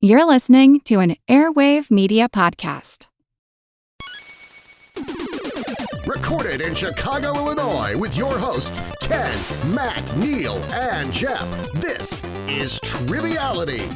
You're listening to an Airwave Media podcast. Recorded in Chicago, Illinois, with your hosts, Ken, Matt, Neal, and Jeff. This is Triviality.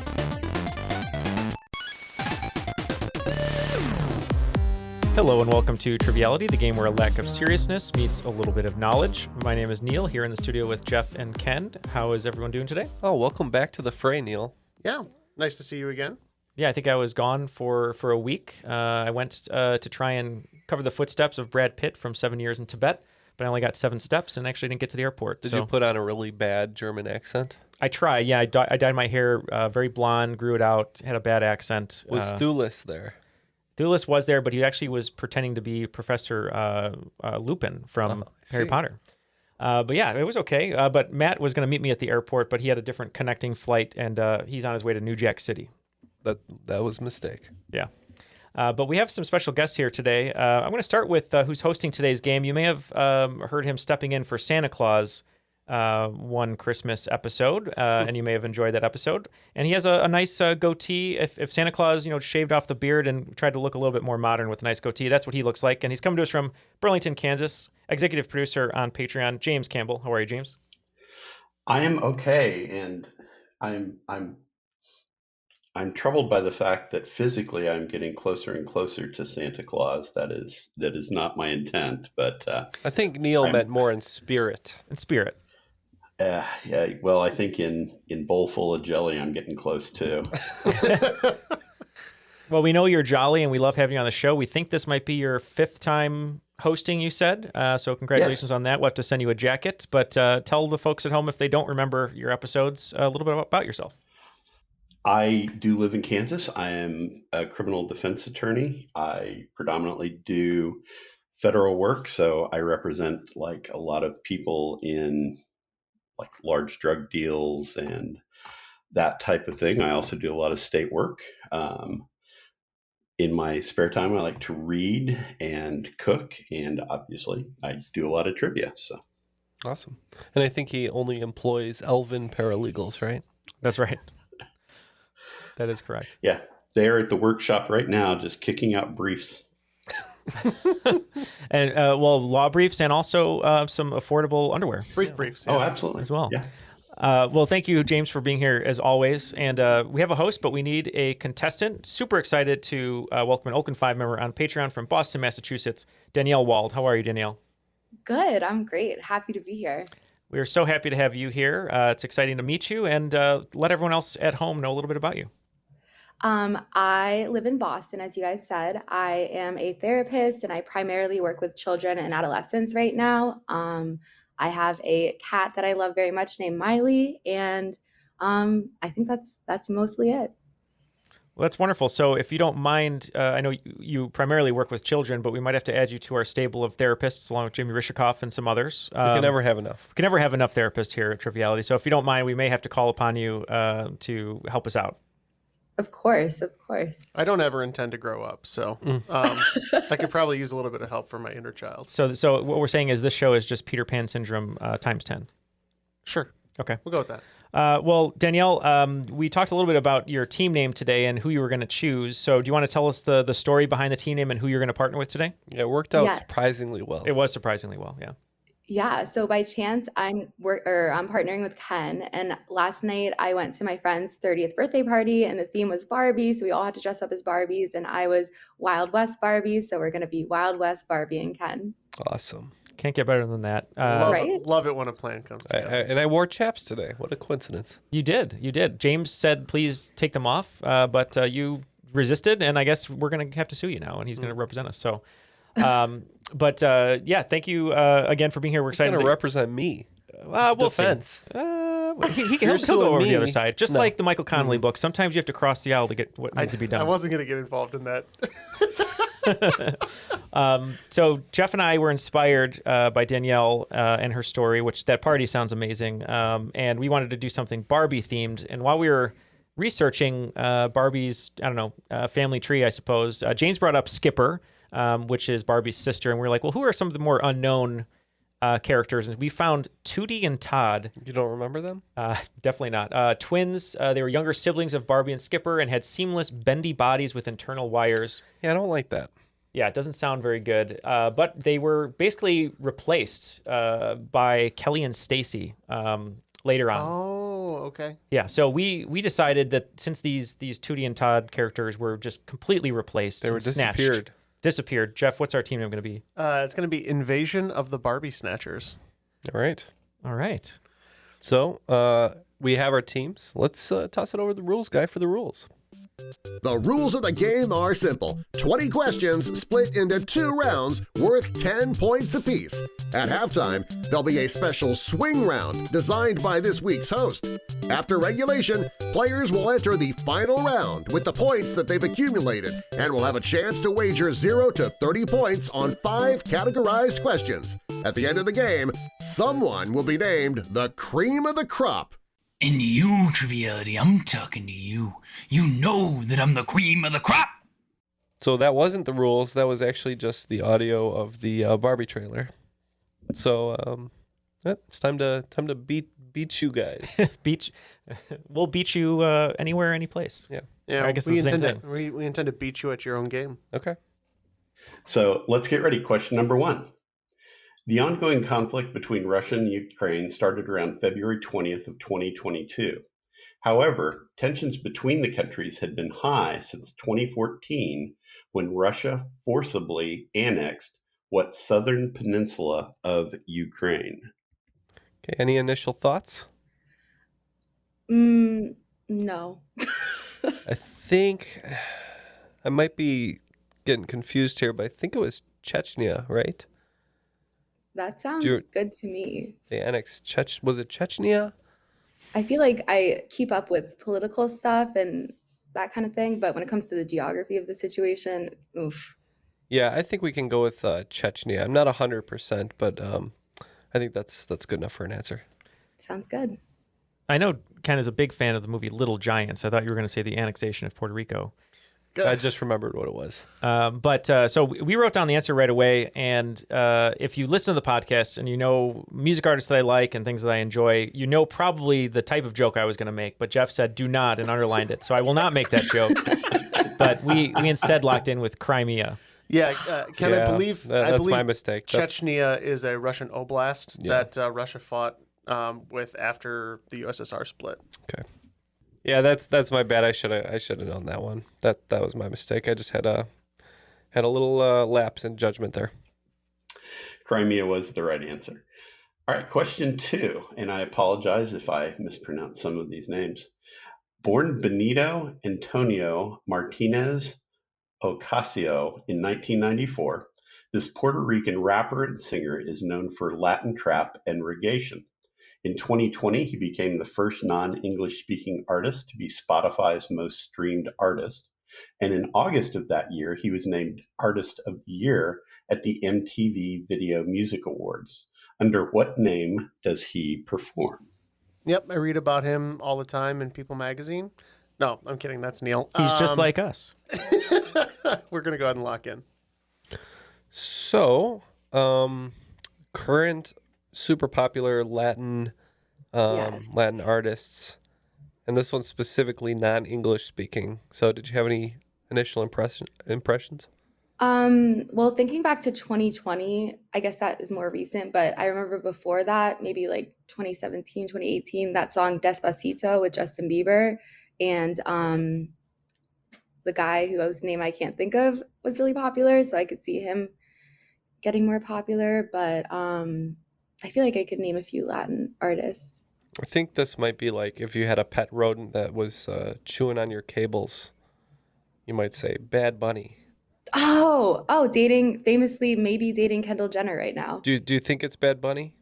Hello and welcome to Triviality, the game where a lack of seriousness meets a little bit of knowledge. My name is Neal, here in the studio with Jeff and Ken. How is everyone doing today? Oh, welcome back to the fray, Neal. Yeah, nice to see you again. Yeah, I think I was gone for a week. I went to try and cover the footsteps of Brad Pitt from 7 years in Tibet, but I only got 7 steps and actually didn't get to the airport. Did you put on a really bad German accent? I tried, yeah. I dyed my hair very blonde, grew it out, had a bad accent. Was Thulis there? Thulis was there, but he actually was pretending to be Professor Lupin from Harry Potter. But yeah, it was okay. But Matt was going to meet me at the airport, but he had a different connecting flight, and he's on his way to New Jack City. That was a mistake. Yeah. But we have some special guests here today. I'm going to start with who's hosting today's game. You may have heard him stepping in for Santa Claus one Christmas episode, and you may have enjoyed that episode. And he has a nice goatee. If Santa Claus, shaved off the beard and tried to look a little bit more modern with a nice goatee, that's what he looks like. And he's coming to us from Burlington, Kansas. Executive producer on Patreon, James Campbell. How are you, James? I am okay, and I'm troubled by the fact that physically I'm getting closer and closer to Santa Claus. That is not my intent, but I think Neal meant more in spirit. In spirit. Yeah. Well, I think in bowl full of jelly, I'm getting close too. Well, we know you're jolly, and we love having you on the show. We think this might be your 5th time hosting, you said. So congratulations on that. We'll have to send you a jacket. But tell the folks at home, if they don't remember your episodes, a little bit about yourself. I do live in Kansas. I am a criminal defense attorney. I predominantly do federal work, so I represent a lot of people in large drug deals and that type of thing. I also do a lot of state work. In my spare time, I like to read and cook, and obviously I do a lot of trivia. So awesome. And I think he only employs elven paralegals, right? That's right. That is correct. Yeah, they're at the workshop right now, just kicking out briefs. And law briefs and also some affordable underwear. Briefs. Yeah. Oh, absolutely. As well. Yeah. Well, thank you, James, for being here as always. And we have a host, but we need a contestant. Super excited to welcome an Oakland 5 member on Patreon from Boston, Massachusetts, Danielle Wald. How are you, Danielle? Good. I'm great. Happy to be here. We are so happy to have you here. It's exciting to meet you, and let everyone else at home know a little bit about you. I live in Boston, as you guys said. I am a therapist, and I primarily work with children and adolescents right now. I have a cat that I love very much named Miley, and I think that's mostly it. Well, that's wonderful. So if you don't mind, I know you primarily work with children, but we might have to add you to our stable of therapists, along with Jimmy Rishikoff and some others. We can never have enough. We can never have enough therapists here at Triviality. So if you don't mind, we may have to call upon you to help us out. Of course. I don't ever intend to grow up, so I could probably use a little bit of help from my inner child. So what we're saying is this show is just Peter Pan syndrome times 10. Sure. Okay. We'll go with that. Well, Danielle, we talked a little bit about your team name today and who you were going to choose. So do you want to tell us the story behind the team name and who you're going to partner with today? Yeah, it worked out surprisingly well. It was surprisingly well, yeah. Yeah, so by chance, I'm partnering with Ken, and last night I went to my friend's 30th birthday party, and the theme was Barbie, so we all had to dress up as Barbies, and I was Wild West Barbie, so we're going to be Wild West Barbie and Ken. Awesome. Can't get better than that. Love it when a plan comes together. And I wore chaps today. What a coincidence. You did. James said, please take them off, but you resisted, and I guess we're going to have to sue you now, and he's going to represent us, so... thank you again for being here. We're excited. He's going to represent me. We'll defense. See. He'll go over the other side, just like the Michael Connelly book. Sometimes you have to cross the aisle to get what needs to be done. I wasn't going to get involved in that. So Jeff and I were inspired by Danielle and her story, which that party sounds amazing. And we wanted to do something Barbie themed. And while we were researching Barbie's, family tree, I suppose, James brought up Skipper, which is Barbie's sister. And we were like, well, who are some of the more unknown characters, and we found Tootie and Todd. You don't remember them? Definitely not. Twins. They were younger siblings of Barbie and Skipper and had seamless, bendy bodies with internal wires. Yeah, I don't like that. Yeah, it doesn't sound very good. But they were basically replaced by Kelly and Stacy later on. Oh, okay. Yeah, so we decided that since these Tootie and Todd characters were just completely replaced, They were and snatched, disappeared. Jeff, what's our team name going to be? It's going to be Invasion of the Barbiesnatchers. All right. All right. So we have our teams. Let's toss it over to the rules guy for the rules. The rules of the game are simple. 20 questions split into 2 rounds worth 10 points apiece. At halftime, there'll be a special swing round designed by this week's host. After regulation, players will enter the final round with the points that they've accumulated and will have a chance to wager 0 to 30 points on 5 categorized questions. At the end of the game, someone will be named the cream of the crop. And you, Triviality, I'm talking to you. You know that I'm the cream of the crop. So that wasn't the rules. That was actually just the audio of the Barbie trailer. So it's time to beat you guys. We'll beat you anywhere, any place. Yeah, I guess we that's the same intend to we intend to beat you at your own game. Okay. So let's get ready. Question number 1. The ongoing conflict between Russia and Ukraine started around February 20th of 2022. However, tensions between the countries had been high since 2014 when Russia forcibly annexed what southern peninsula of Ukraine. Okay. Any initial thoughts? No. I think I might be getting confused here, but I think it was Chechnya, right? That sounds good to me. They annexed was it Chechnya? I feel like I keep up with political stuff and that kind of thing, but when it comes to the geography of the situation, oof. Yeah, I think we can go with Chechnya. I'm not 100%, but I think that's good enough for an answer. Sounds good. I know Ken is a big fan of the movie Little Giants. I thought you were going to say the annexation of Puerto Rico. I just remembered what it was. So we wrote down the answer right away. And if you listen to the podcast and you know music artists that I like and things that I enjoy, you know probably the type of joke I was going to make. But Jeff said, do not, and underlined it. So I will not make that joke. But we instead locked in with Crimea. Yeah, I believe that's my mistake. Chechnya is a Russian oblast that Russia fought with after the USSR split. Okay. Yeah, that's my bad. I should have known that one. That was my mistake. I just had a little lapse in judgment there. Crimea was the right answer. All right, question 2, and I apologize if I mispronounce some of these names. Born Benito Antonio Martinez Ocasio in 1994, this Puerto Rican rapper and singer is known for Latin trap and reggaeton. In 2020, he became the first non-English speaking artist to be Spotify's most streamed artist. And in August of that year, he was named Artist of the Year at the MTV Video Music Awards. Under what name does he perform? Yep, I read about him all the time in People magazine. No, I'm kidding. That's Neal. He's just like us. We're going to go ahead and lock in. So, current super popular Latin Latin artists, and this one's specifically non-English speaking. So did you have any initial impressions? Well, thinking back to 2020, I guess that is more recent, but I remember before that, maybe like 2017, 2018, that song Despacito with Justin Bieber, and the guy whose name I can't think of was really popular, so I could see him getting more popular, but I feel like I could name a few Latin artists. I think this might be like if you had a pet rodent that was chewing on your cables, you might say Bad Bunny. Oh, famously maybe dating Kendall Jenner right now. Do you think it's Bad Bunny?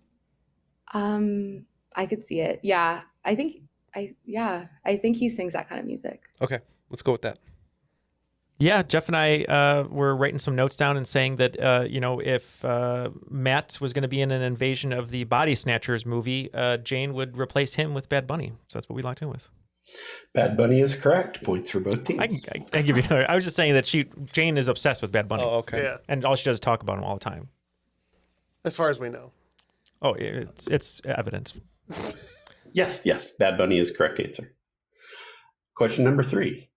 I could see it. Yeah. I think he sings that kind of music. Okay, let's go with that. Yeah, Jeff and I were writing some notes down and saying that, if Matt was going to be in an Invasion of the Barbiesnatchers movie, Jane would replace him with Bad Bunny. So that's what we locked in with. Bad Bunny is correct. Points for both teams. I give you another. I was just saying that Jane is obsessed with Bad Bunny. Oh, okay. Yeah, And all she does is talk about him all the time. as far as we know. Oh, it's evidence. Yes. Bad Bunny is correct answer. Question number 3.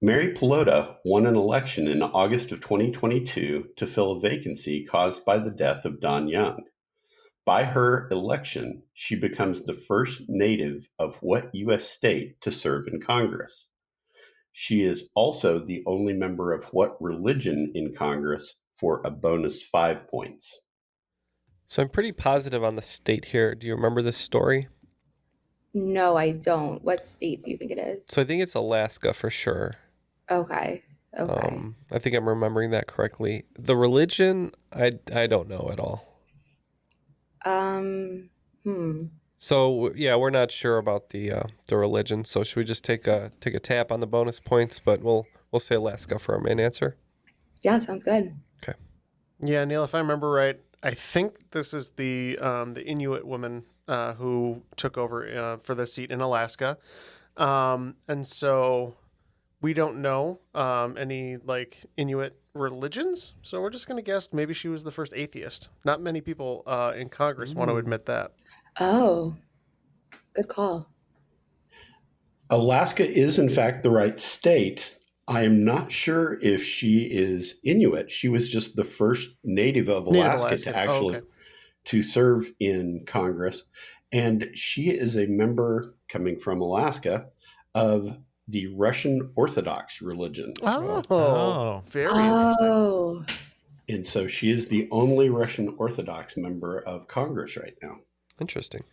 Mary Pelota won an election in August of 2022 to fill a vacancy caused by the death of Don Young. By her election, she becomes the first native of what U.S. state to serve in Congress? She is also the only member of what religion in Congress for a bonus 5 points? So I'm pretty positive on the state here. Do you remember this story? No, I don't. What state do you think it is? So I think it's Alaska for sure. Okay. I think I'm remembering that correctly. The religion, I don't know at all. So yeah, we're not sure about the religion. So should we just take a tap on the bonus points? But we'll say Alaska for our main answer. Yeah, sounds good. Okay. Yeah, Neal, if I remember right, I think this is the Inuit woman who took over for the seat in Alaska, and so we don't know any like Inuit religions. So we're just gonna guess maybe she was the first atheist. Not many people in Congress want to admit that. Oh, good call. Alaska is, in fact, the right state. I am not sure if she is Inuit. She was just the first native of Alaska to actually to serve in Congress. And she is a member, coming from Alaska, of the Russian Orthodox religion. Oh, very interesting. And so she is the only Russian Orthodox member of Congress right now. Interesting.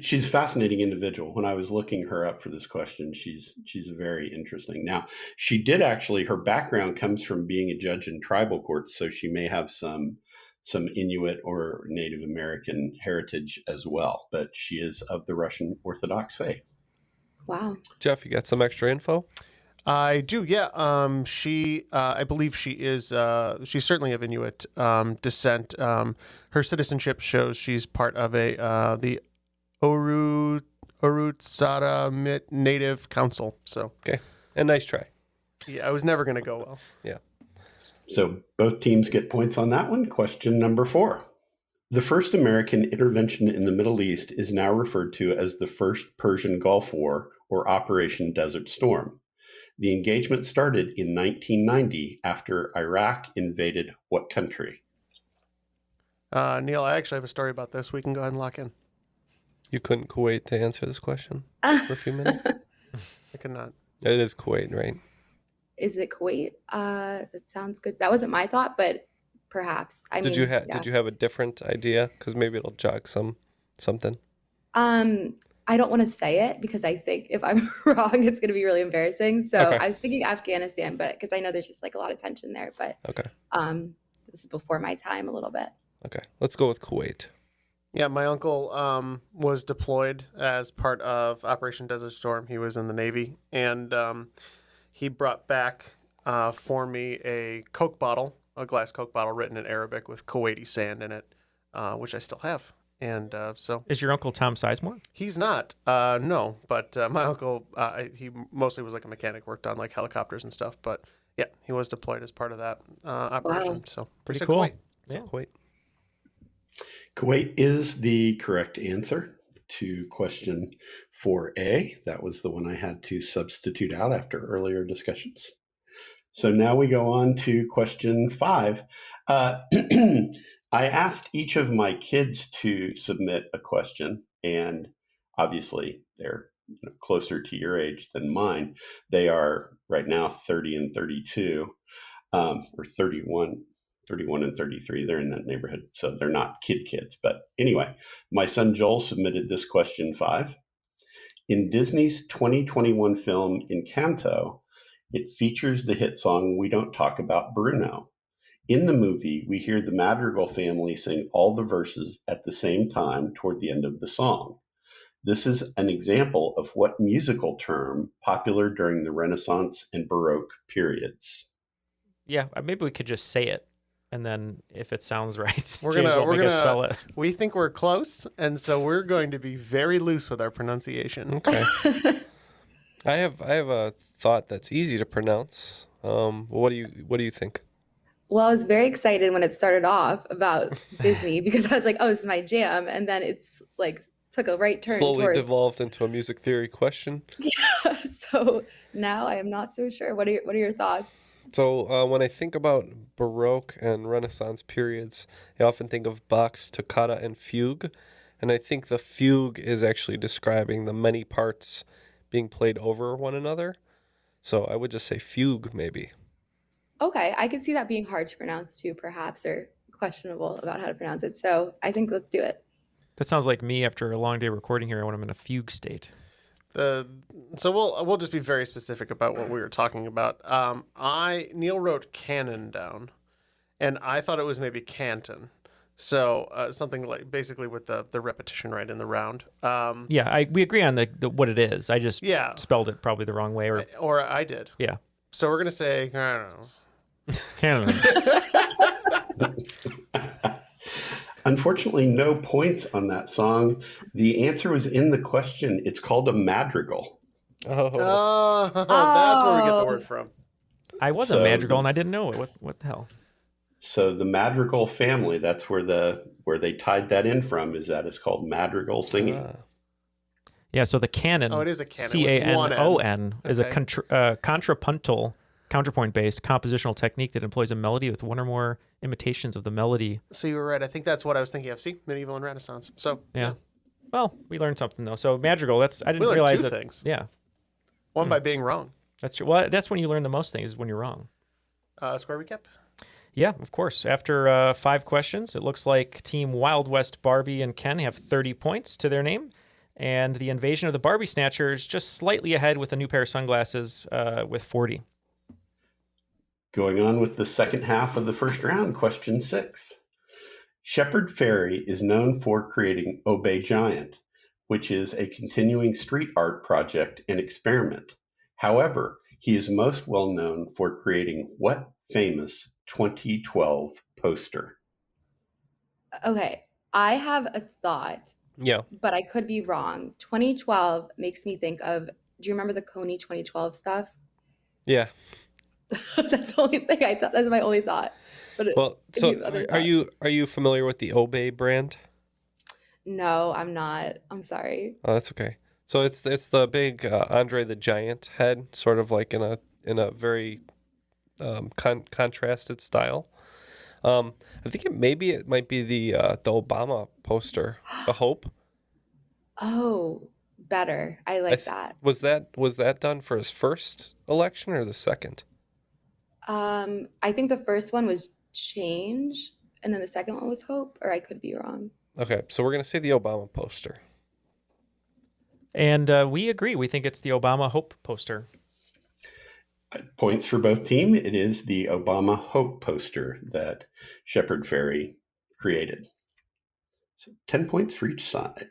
She's a fascinating individual. When I was looking her up for this question, she's very interesting. Now, she did actually, her background comes from being a judge in tribal courts, so she may have some Inuit or Native American heritage as well, but she is of the Russian Orthodox faith. Wow. Jeff, you got some extra info? I do, yeah. I believe she is, she's certainly of Inuit descent. Her citizenship shows she's part of the Orutsara Native Council. So okay, and nice try. Yeah, I was never going to go well. Yeah. So both teams get points on that one. Question number 4. The first American intervention in the Middle East is now referred to as the First Persian Gulf War, or Operation Desert Storm. The engagement started in 1990 after Iraq invaded what country? Neal, I actually have a story about this. We can go ahead and lock in. You couldn't Kuwait to answer this question for a few minutes? I could not. It is Kuwait, right? Is it Kuwait? That sounds good. That wasn't my thought, but perhaps. Did you have a different idea? Because maybe it'll jog something. I don't want to say it because I think if I'm wrong, it's going to be really embarrassing. So Okay. I was thinking Afghanistan, but because I know there's just like a lot of tension there. But Okay. This is before my time a little bit. Okay. Let's go with Kuwait. Yeah, my uncle was deployed as part of Operation Desert Storm. He was in the Navy, and he brought back for me a glass Coke bottle written in Arabic with Kuwaiti sand in it, which I still have. And so, is your uncle Tom Sizemore? He's not, no. But my uncle, he mostly was like a mechanic, worked on like helicopters and stuff. But yeah, he was deployed as part of that operation. Wow. So pretty cool. Kuwait. Yeah. Kuwait. Kuwait is the correct answer to question 4A. That was the one I had to substitute out after earlier discussions. So now we go on to question 5. I asked each of my kids to submit a question, and obviously they're closer to your age than mine. They are right now 30 and 32, or 31 and 33. They're in that neighborhood, so they're not kids. But anyway, my son Joel submitted this question 5. In Disney's 2021 film Encanto, it features the hit song We Don't Talk About Bruno. In the movie, we hear the Madrigal family sing all the verses at the same time toward the end of the song. This is an example of what musical term popular during the Renaissance and Baroque periods? Yeah, maybe we could just say it, and then if it sounds right, We're James gonna won't make us spell it. We think we're close, and so we're going to be very loose with our pronunciation. Okay. I have a thought that's easy to pronounce. What do you think? Well, I was very excited when it started off about Disney because I was like, oh, this is my jam. And then it's like took a right turn Slowly towards. devolved into a music theory question. Yeah. So now I am not so sure. What are your thoughts? So when I think about Baroque and Renaissance periods, I often think of Bach's toccata and fugue. And I think the fugue is actually describing the many parts being played over one another. So I would just say fugue, maybe. Okay, I could see that being hard to pronounce too, perhaps, or questionable about how to pronounce it. So I think let's do it. That sounds like me after a long day recording here when I'm in a fugue state. So we'll just be very specific about what we were talking about. Neal wrote canon down, and I thought it was maybe canton. So something like basically with the repetition right in the round. We agree on the what it is. I just Yeah. spelled it probably the wrong way, Or I did. yeah. So we're gonna say I don't know. Canada. Unfortunately, no points on that song. The answer was in the question. It's called a madrigal. Oh. That's where we get the word from. I was a madrigal and I didn't know it. What the hell? So the madrigal family, that's where they tied that in from, is that it's called madrigal singing. Yeah, so the canon. Oh, it is a canon. C-A-N-O-N is a Okay. contrapuntal, counterpoint-based compositional technique that employs a melody with one or more imitations of the melody. So you were right. I think that's what I was thinking of. See, medieval and Renaissance. So Yeah. Well, we learned something though. So madrigal. I didn't We learned realize two that. things. Yeah, One by being wrong. that's true. Well, that's when you learn the most things, is when you're wrong. Square recap. Yeah, of course. After 5 questions, it looks like Team Wild West Barbie and Ken have 30 points to their name. And the invasion of the Barbiesnatchers just slightly ahead with a new pair of sunglasses with 40. Going on with the second half of the first round, question 6. Shepard Fairey is known for creating Obey Giant, which is a continuing street art project and experiment. However, he is most well known for creating what famous 2012 poster? Okay, I have a thought, Yeah. but I could be wrong. 2012 makes me think of. Do you remember the Coney 2012 stuff? Yeah. That's the only thing I thought. That's my only thought. But Well, if so you have other are you familiar with the Obey brand? No, I'm not. I'm sorry. Oh, that's okay. So it's the big Andre the Giant head, sort of like in a very contrasted style. I think it might be the Obama poster, the Hope. Oh, better. I like that. Was that done for his first election or the second? I think the first one was Change, and then the second one was Hope, or I could be wrong. Okay, so we're gonna say the Obama poster. And we agree. We think it's the Obama Hope poster. Points for both team. It is the Obama Hope poster that Shepard Fairey created. So 10 points for each side.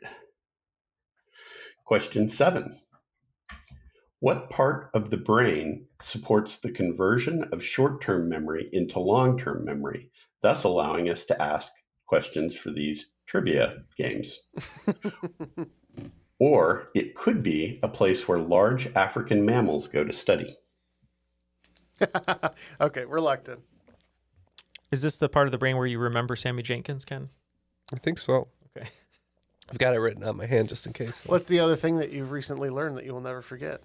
Question 7. What part of the brain supports the conversion of short-term memory into long-term memory, thus allowing us to ask questions for these trivia games? Or it could be a place where large African mammals go to study. Okay, we're locked in. Is this the part of the brain where you remember Sammy Jenkins, Ken? I think so. Okay. I've got it written on my hand just in case. What's the other thing that you've recently learned that you will never forget?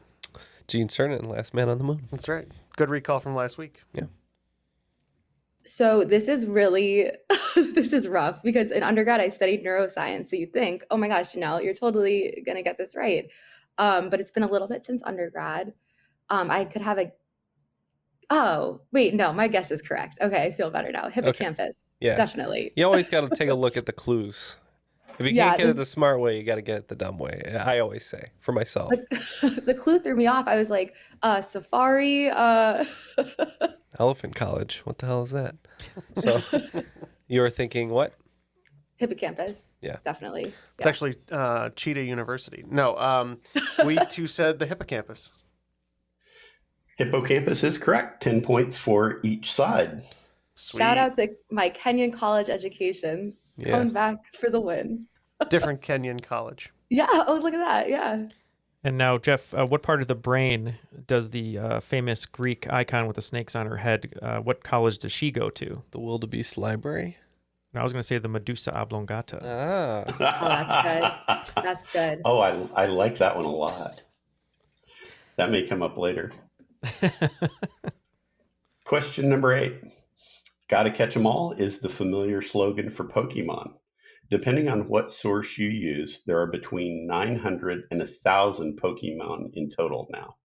Gene Cernan, Last Man on the Moon. That's right. Good recall from last week. Yeah. So this is really, this is rough because in undergrad I studied neuroscience. So you think, oh my gosh, Janelle, you're totally going to get this right. But it's been a little bit since undergrad. I could have oh, wait, no, my guess is correct. Okay, I feel better now. Hippocampus. Okay. Yeah. Definitely. You always got to take a look at the clues. If you can't get it the smart way, you got to get it the dumb way. I always say, for myself. The clue threw me off. I was like, safari. Elephant College. What the hell is that? So you were thinking what? Hippocampus. Yeah. Definitely. It's actually Cheetah University. No, we too said the hippocampus. Hippocampus is correct. 10 points for each side. Sweet. Shout out to my Kenyan college education. Yeah. Coming back for the win. Different Kenyan college. Yeah. Oh, look at that. Yeah. And now, Jeff, what part of the brain does the famous Greek icon with the snakes on her head, what college does she go to? The Wildebeest Library. I was going to say the Medusa oblongata. Ah. Oh, that's good. That's good. Oh, I like that one a lot. That may come up later. Question number 8. Gotta catch 'em all is the familiar slogan for Pokemon. Depending on what source you use, there are between 900 and 1,000 Pokemon in total now.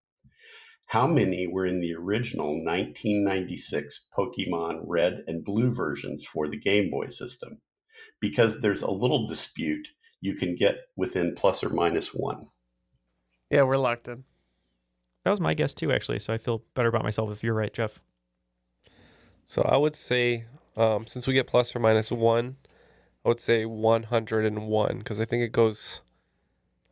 How many were in the original 1996 Pokemon Red and Blue versions for the Game Boy system? Because there's a little dispute, you can get within plus or minus 1. Yeah, we're locked in. That was my guess too, actually, so I feel better about myself if you're right, Jeff. So I would say, since we get plus or minus 1, I would say 101, because I think it goes...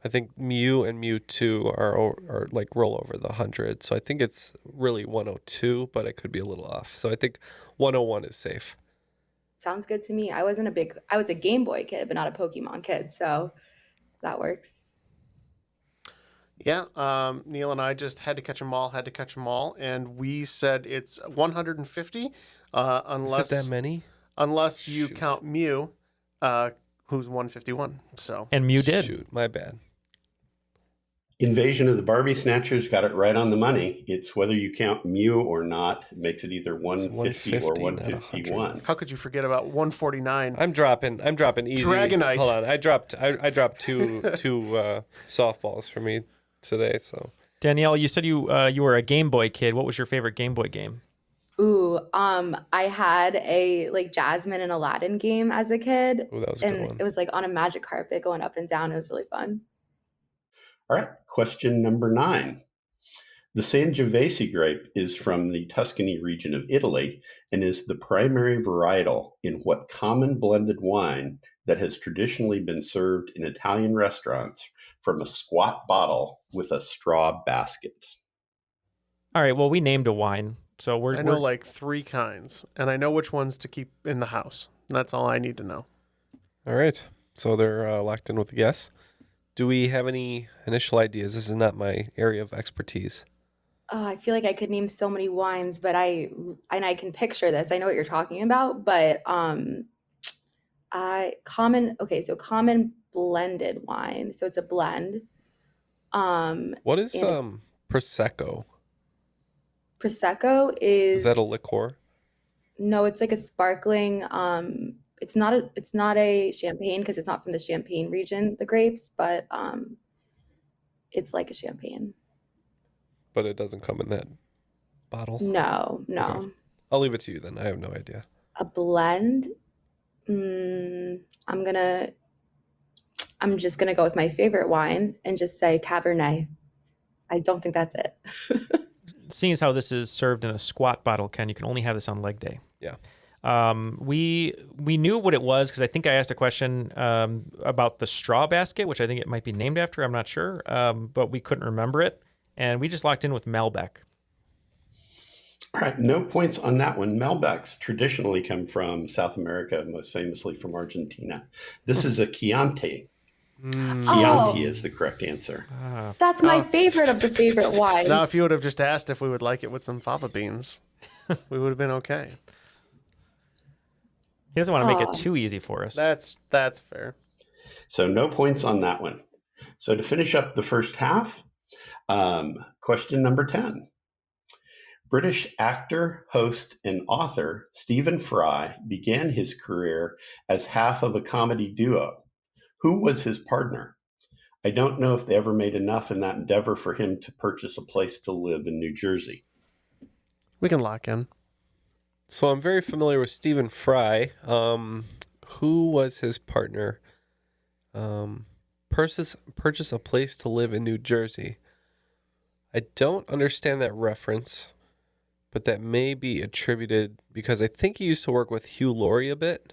I think Mew and Mewtwo are like roll over the 100. So I think it's really 102, but I could be a little off. So I think 101 is safe. Sounds good to me. I was a Game Boy kid, but not a Pokemon kid, so that works. Yeah, Neal and I just had to catch them all, and we said it's 150, unless Is it that many? Unless you Shoot. count Mew, who's 151. So And Mew did. Shoot, my bad. Invasion of the Barbiesnatchers got it right on the money. It's whether you count Mew or not. It makes it either 150 or 150, not 151. how could you forget about 149? I'm dropping easy. Dragonite. Hold on, I dropped two softballs for me today. So Danielle, you said you were a Game Boy kid. What was your favorite Game Boy game? Ooh, I had a like Jasmine and Aladdin game as a kid, that was a good and one. it was like on a magic carpet going up and down. It was really fun. All right, question number 9. The Sangiovese grape is from the Tuscany region of Italy and is the primary varietal in what common blended wine that has traditionally been served in Italian restaurants from a squat bottle with a straw basket. All right, well, we named a wine, so I know like 3 kinds, and I know which ones to keep in the house. That's all I need to know. All right, so they're locked in with the guess. Do we have any initial ideas? This is not my area of expertise. Oh, I feel like I could name so many wines, but I can picture this. I know what you're talking about, but common blended wine. So it's a blend. What is and Prosecco? Prosecco Is that a liqueur? No, it's like a sparkling. It's not a champagne because it's not from the Champagne region, the grapes, but it's like a champagne. But it doesn't come in that bottle? No. Okay. I'll leave it to you then. I have no idea. A blend? I'm just gonna go with my favorite wine and just say Cabernet. I don't think that's it. Seeing as how this is served in a squat bottle, Ken, you can only have this on leg day. Yeah. We knew what it was because I think I asked a question about the straw basket, which I think it might be named after. I'm not sure, but we couldn't remember it, and we just locked in with Malbec. All right, no points on that one. Malbecs traditionally come from South America, most famously from Argentina. This is a Chianti. Chianti is the correct answer. That's my favorite of the favorite wines. Now, if you would have just asked if we would like it with some fava beans, we would have been okay. He doesn't want to make it too easy for us. That's fair. So no points on that one. So to finish up the first half, question number 10. British actor, host, and author Stephen Fry began his career as half of a comedy duo. Who was his partner? I don't know if they ever made enough in that endeavor for him to purchase a place to live in New Jersey. We can lock in. So I'm very familiar with Stephen Fry. Who was his partner? Purchase a place to live in New Jersey. I don't understand that reference, but that may be attributed because I think he used to work with Hugh Laurie a bit.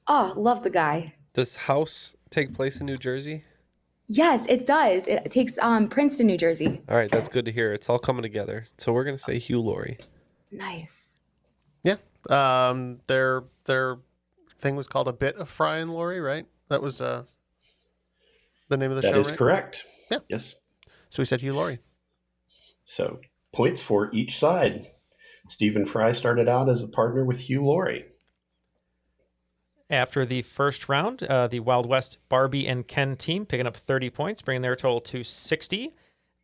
Oh, love the guy. Does House take place in New Jersey? Yes, it does. It takes Princeton, New Jersey. All right, that's good to hear. It's all coming together. So we're going to say Hugh Laurie. Nice. Yeah. Their thing was called A Bit of Fry and Laurie, right? That was the name of the show, That is right? correct. Yeah. Yes. So we said Hugh Laurie. So points for each side. Stephen Fry started out as a partner with Hugh Laurie. After the first round, the Wild West Barbie and Ken team picking up 30 points, bringing their total to 60.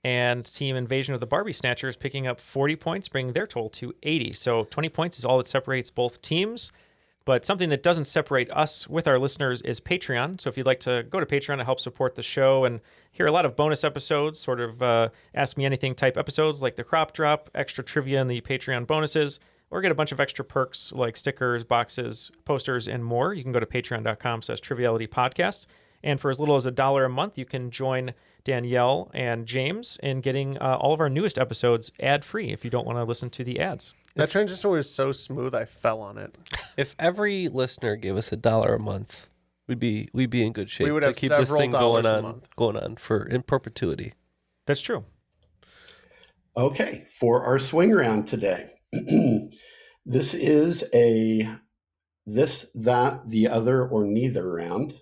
And Team Invasion of the Barbiesnatchers picking up 40 points, bringing their total to 80. So 20 points is all that separates both teams. But something that doesn't separate us with our listeners is Patreon. So if you'd like to go to Patreon to help support the show and hear a lot of bonus episodes, sort of Ask Me Anything type episodes like the Crop Drop, extra trivia in the Patreon bonuses, or get a bunch of extra perks like stickers, boxes, posters, and more, you can go to patreon.com/trivialitypodcast. And for as little as $1 a month, you can join Danielle and James in getting all of our newest episodes ad-free if you don't want to listen to the ads. That transition was so smooth, I fell on it. If every listener gave us $1 a month, we'd be in good shape. We would to have keep this several thing dollars a going month. on in perpetuity. That's true. Okay, for our swing round today, this is a this, that, the other, or neither round,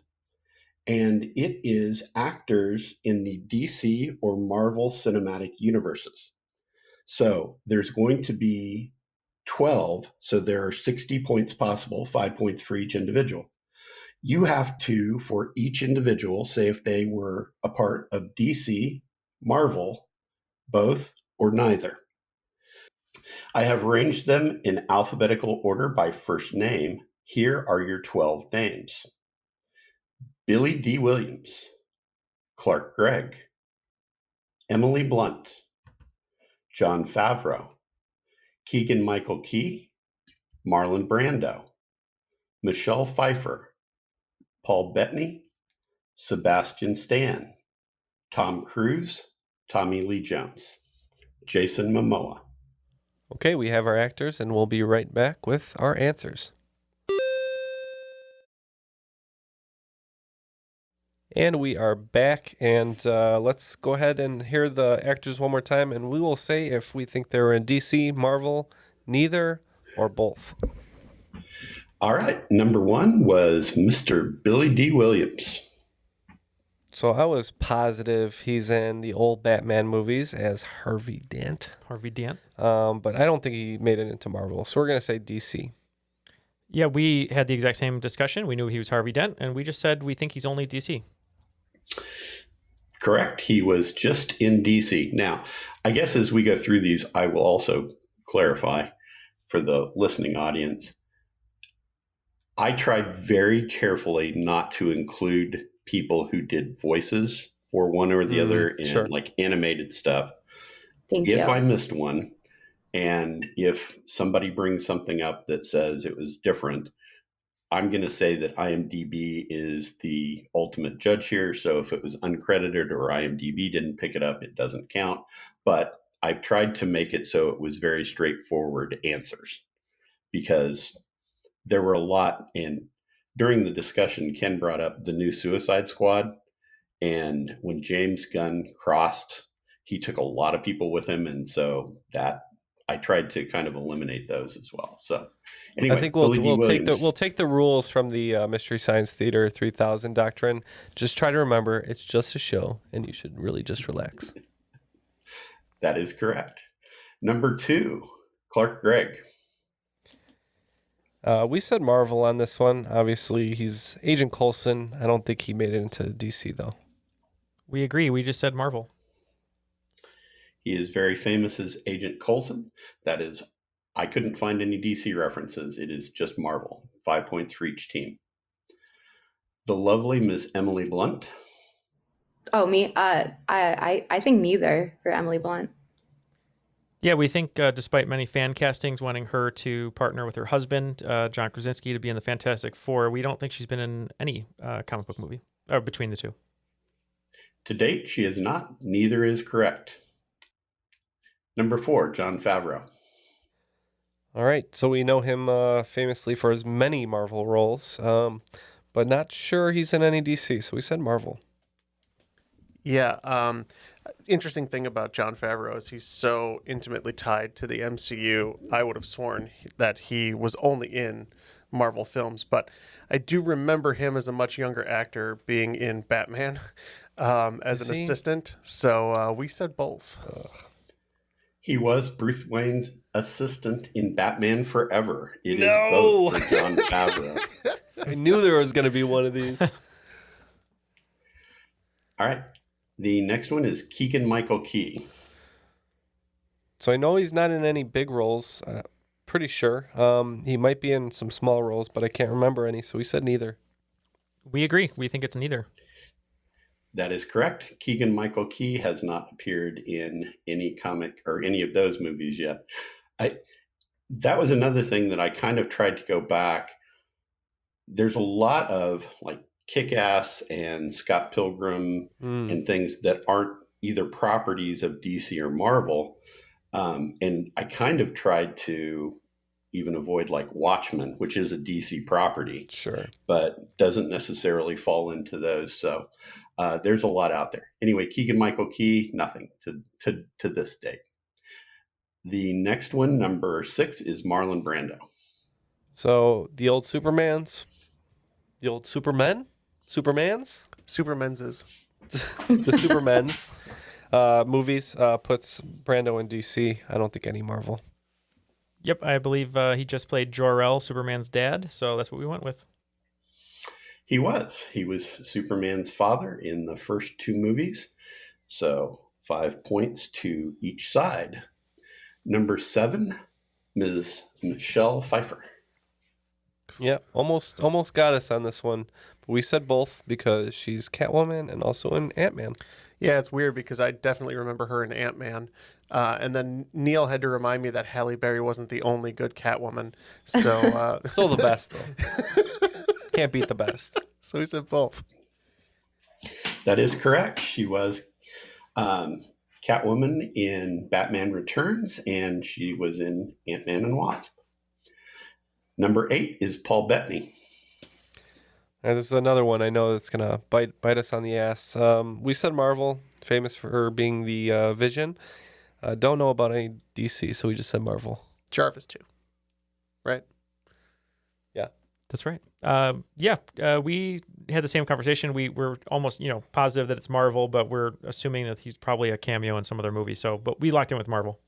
and it is actors in the DC or Marvel cinematic universes. So there's going to be 12, so there are 60 points possible, 5 points for each individual. You have to, for each individual, say if they were a part of DC, Marvel, both, or neither. I have arranged them in alphabetical order by first name. Here are your 12 names. Billy D. Williams, Clark Gregg, Emily Blunt, Jon Favreau, Keegan-Michael Key, Marlon Brando, Michelle Pfeiffer, Paul Bettany, Sebastian Stan, Tom Cruise, Tommy Lee Jones, Jason Momoa. Okay, we have our actors, and we'll be right back with our answers. And we are back, and let's go ahead and hear the actors one more time, and we will say if we think they're in DC, Marvel, neither, or both. All right, number one was Mr. Billy D. Williams. So I was positive he's in the old Batman movies as Harvey Dent. Harvey Dent. But I don't think he made it into Marvel, so we're going to say DC. Yeah, we had the exact same discussion. We knew he was Harvey Dent, and we just said we think he's only DC. Correct. He was just in DC. Now, I guess as we go through these, I will also clarify for the listening audience. I tried very carefully not to include people who did voices for one or the other in like animated stuff. Thank you. If I missed one, and if somebody brings something up that says it was different, I'm going to say that IMDb is the ultimate judge here. So if it was uncredited or IMDb didn't pick it up, it doesn't count. But I've tried to make it so it was very straightforward answers, because there were a lot. And during the discussion, Ken brought up the new Suicide Squad. And when James Gunn crossed, he took a lot of people with him. And so that I tried to kind of eliminate those as well. So anyway, I think we'll take the rules from the Mystery Science Theater 3000 doctrine. Just try to remember it's just a show, and you should really just relax. That is correct. Number two, Clark Gregg. We said Marvel on this one. Obviously, he's Agent Coulson. I don't think he made it into DC, though. We agree. We just said Marvel. He is very famous as Agent Coulson. That is, I couldn't find any DC references. It is just Marvel. 5 points for each team. The lovely Miss Emily Blunt. Oh, me? I think neither for Emily Blunt. Yeah, we think despite many fan castings wanting her to partner with her husband, John Krasinski, to be in the Fantastic Four, we don't think she's been in any comic book movie between the two. To date, she is not. Neither is correct. Number four, Jon Favreau. All right, so we know him famously for his many Marvel roles, but not sure he's in any DC, so we said Marvel. Yeah. Interesting thing about Jon Favreau is he's so intimately tied to the MCU. I would have sworn that he was only in Marvel films, but I do remember him as a much younger actor being in Batman. as Is an he? assistant. So we said both. He was Bruce Wayne's assistant in Batman Forever. It is No! both for John Favreau. I knew there was going to be one of these. All right. The next one is Keegan-Michael Key. So I know he's not in any big roles. Pretty sure. He might be in some small roles, but I can't remember any. So we said neither. We agree. We think it's neither. That is correct. Keegan-Michael Key has not appeared in any comic or any of those movies yet. That was another thing that I kind of tried to go back. There's a lot of like Kick-Ass and Scott Pilgrim and things that aren't either properties of DC or Marvel. And I kind of tried to even avoid like Watchmen, which is a DC property, Sure. but doesn't necessarily fall into those. So there's a lot out there. Anyway, Keegan-Michael Key, nothing to this date. The next one, number 6, is Marlon Brando. So the old Supermans? The old Supermans? Supermen's. The Supermen's movies puts Brando in DC. I don't think any Marvel. Yep, I believe he just played Jor-El, Superman's dad, so that's what we went with. He was Superman's father in the first 2 movies. So 5 points to each side. Number 7, Ms. Michelle Pfeiffer. Yeah, almost got us on this one. But we said both because she's Catwoman and also in Ant-Man. Yeah, it's weird because I definitely remember her in Ant-Man. And then Neal had to remind me that Halle Berry wasn't the only good Catwoman. So Still the best, though. Can't beat the best. So we said both. That is correct. She was Catwoman in Batman Returns, and she was in Ant-Man and Wasp. Number 8 is Paul Bettany. And this is another one I know that's going to bite us on the ass. We said Marvel, famous for her being the Vision. Don't know about any DC, so we just said Marvel. Jarvis too, right? Yeah. That's right. We had the same conversation. We were almost, positive that it's Marvel, but we're assuming that he's probably a cameo in some other movie. But we locked in with Marvel.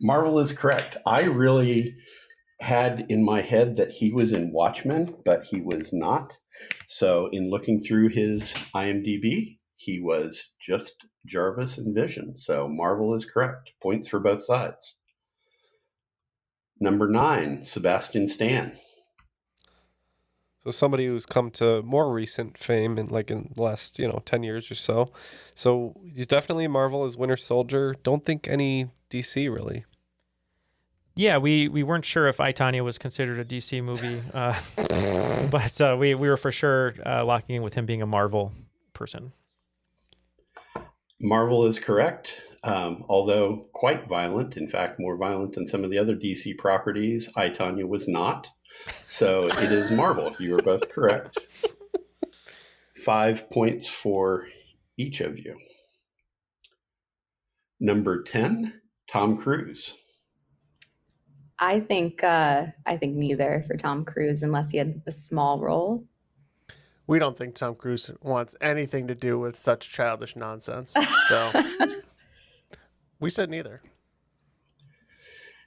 Marvel is correct. I really had in my head that he was in Watchmen, but he was not. So in looking through his IMDb, he was just Jarvis and Vision. So Marvel is correct. Points for both sides. Number 9, Sebastian Stan. So somebody who's come to more recent fame in the last, 10 years or so. So he's definitely Marvel as Winter Soldier. Don't think any DC really. Yeah, we weren't sure if I, Tonya was considered a DC movie, but we were for sure locking in with him being a Marvel person. Marvel is correct, although quite violent. In fact, more violent than some of the other DC properties. I, Tonya was not. So it is Marvel. You are both correct. 5 points for each of you. Number 10, Tom Cruise. I think neither for Tom Cruise unless he had a small role. We don't think Tom Cruise wants anything to do with such childish nonsense. So we said neither.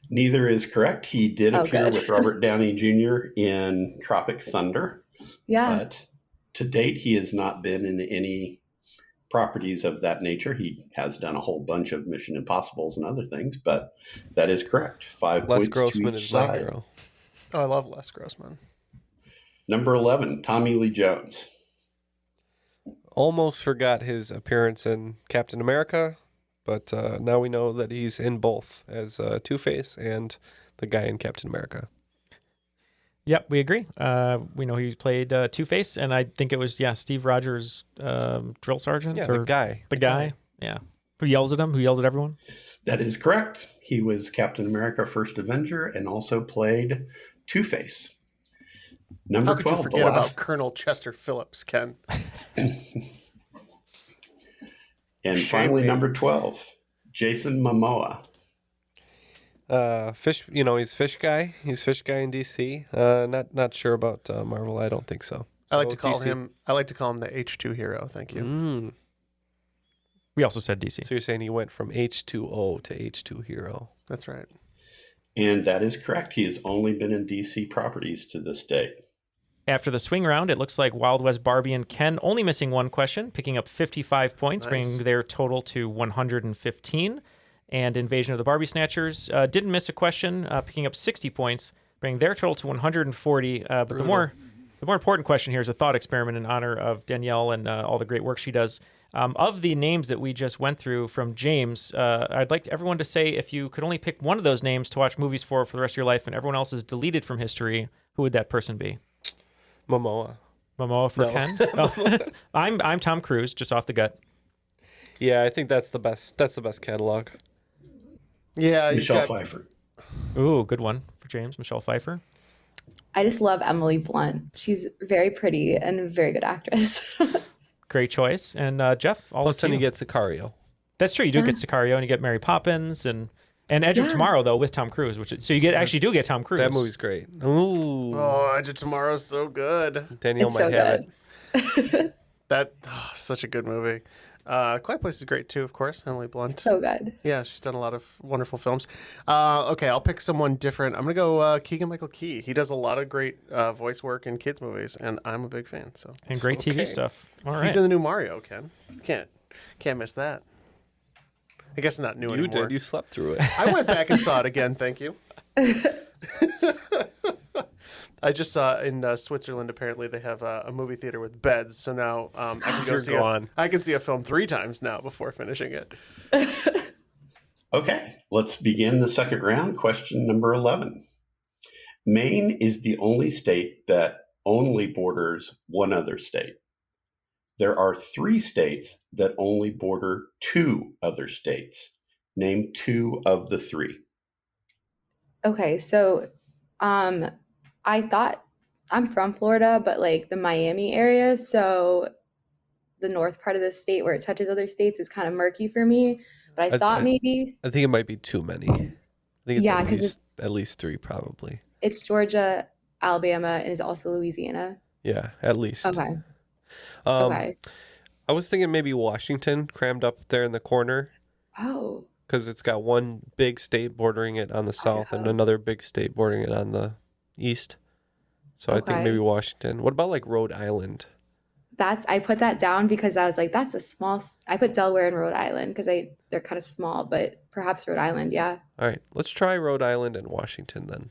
Neither is correct. He did appear good. with Robert Downey Jr. in Tropic Thunder. Yeah. But to date, he has not been in any properties of that nature. He has done a whole bunch of Mission Impossibles and other things, but that is correct. 5 Les points Grossman to each is my side. hero. Oh, I love Les Grossman. Number 11, Tommy Lee Jones. Almost forgot his appearance in Captain America, but now we know that he's in both as Two-Face and the guy in Captain America. Yep, we agree. We know he played Two-Face, and I think it was, Steve Rogers' drill sergeant. Yeah, or the guy. The guy, yeah. Who yells at him, who yells at everyone. That is correct. He was Captain America First Avenger and also played Two-Face. Number How could 12, you the forget last. about Colonel Chester Phillips, Ken? And Shame finally, me. number 12, Jason Momoa. Fish, he's Fish Guy. He's Fish Guy in DC. Not sure about Marvel. I don't think so. I like to So call DC. him. I like to call him the H2 hero. Thank you. Mm. We also said DC. So you're saying he went from H2O to H2 hero. That's right. And that is correct. He has only been in DC properties to this date. After the swing round, it looks like Wild West Barbie and Ken only missing one question, picking up 55 points, Nice. bringing their total to 115. And Invasion of the Barbiesnatchers didn't miss a question, picking up 60 points, bringing their total to 140. But the more important question here is a thought experiment in honor of Danielle and all the great work she does. Of the names that we just went through from James, I'd like everyone to say if you could only pick one of those names to watch movies for the rest of your life and everyone else is deleted from history, who would that person be? Momoa. Momoa for No. Ken? Oh. I'm Tom Cruise, just off the gut. Yeah, I think that's the best. That's the best catalog. Yeah, you've Michelle got- Pfeiffer. Ooh, good one for James. Michelle Pfeiffer. I just love Emily Blunt. She's very pretty and a very good actress. Great choice. And Jeff, all Plus, up to then you. you get Sicario. That's true. You do get Sicario and you get Mary Poppins and Edge of Yeah. Tomorrow though with Tom Cruise, which is, so you get actually do get Tom Cruise. That movie's great. Ooh. Oh, Edge of Tomorrow's so good. Danielle It's might so have good. it. Such a good movie. Quiet Place is great too, of course. Emily Blunt. So good. Yeah, she's done a lot of wonderful films. Okay, I'll pick someone different. I'm gonna go Keegan-Michael Key. He does a lot of great voice work in kids movies, and I'm a big fan. So and great TV Okay. stuff. All he's right. in the new Mario. Ken, can't miss that. I guess not new You anymore. did. You slept through it. I went back and saw it again. Thank you. I just saw in Switzerland. Apparently, they have a movie theater with beds. So now I can go You're see. gone. I can see a film 3 times now before finishing it. Okay, let's begin the second round. Question number 11. Maine is the only state that only borders one other state. There are 3 states that only border 2 other states. Name 2 of the 3. Okay, so I thought I'm from Florida, but like the Miami area, so the north part of the state where it touches other states is kind of murky for me. But I thought maybe I think it might be too many. I think it's Yeah, 'cause at least 3 probably. it's Georgia, Alabama, and it's also Louisiana. Yeah, at least. Okay. Okay. I was thinking maybe Washington crammed up there in the corner Oh, because it's got one big state bordering it on the south and another big state bordering it on the east. So I think Okay. maybe Washington. What about like Rhode Island? I put that down because I was like, that's a small. I put Delaware and Rhode Island because they're kind of small, but perhaps Rhode Island, yeah. All right, let's try Rhode Island and Washington then.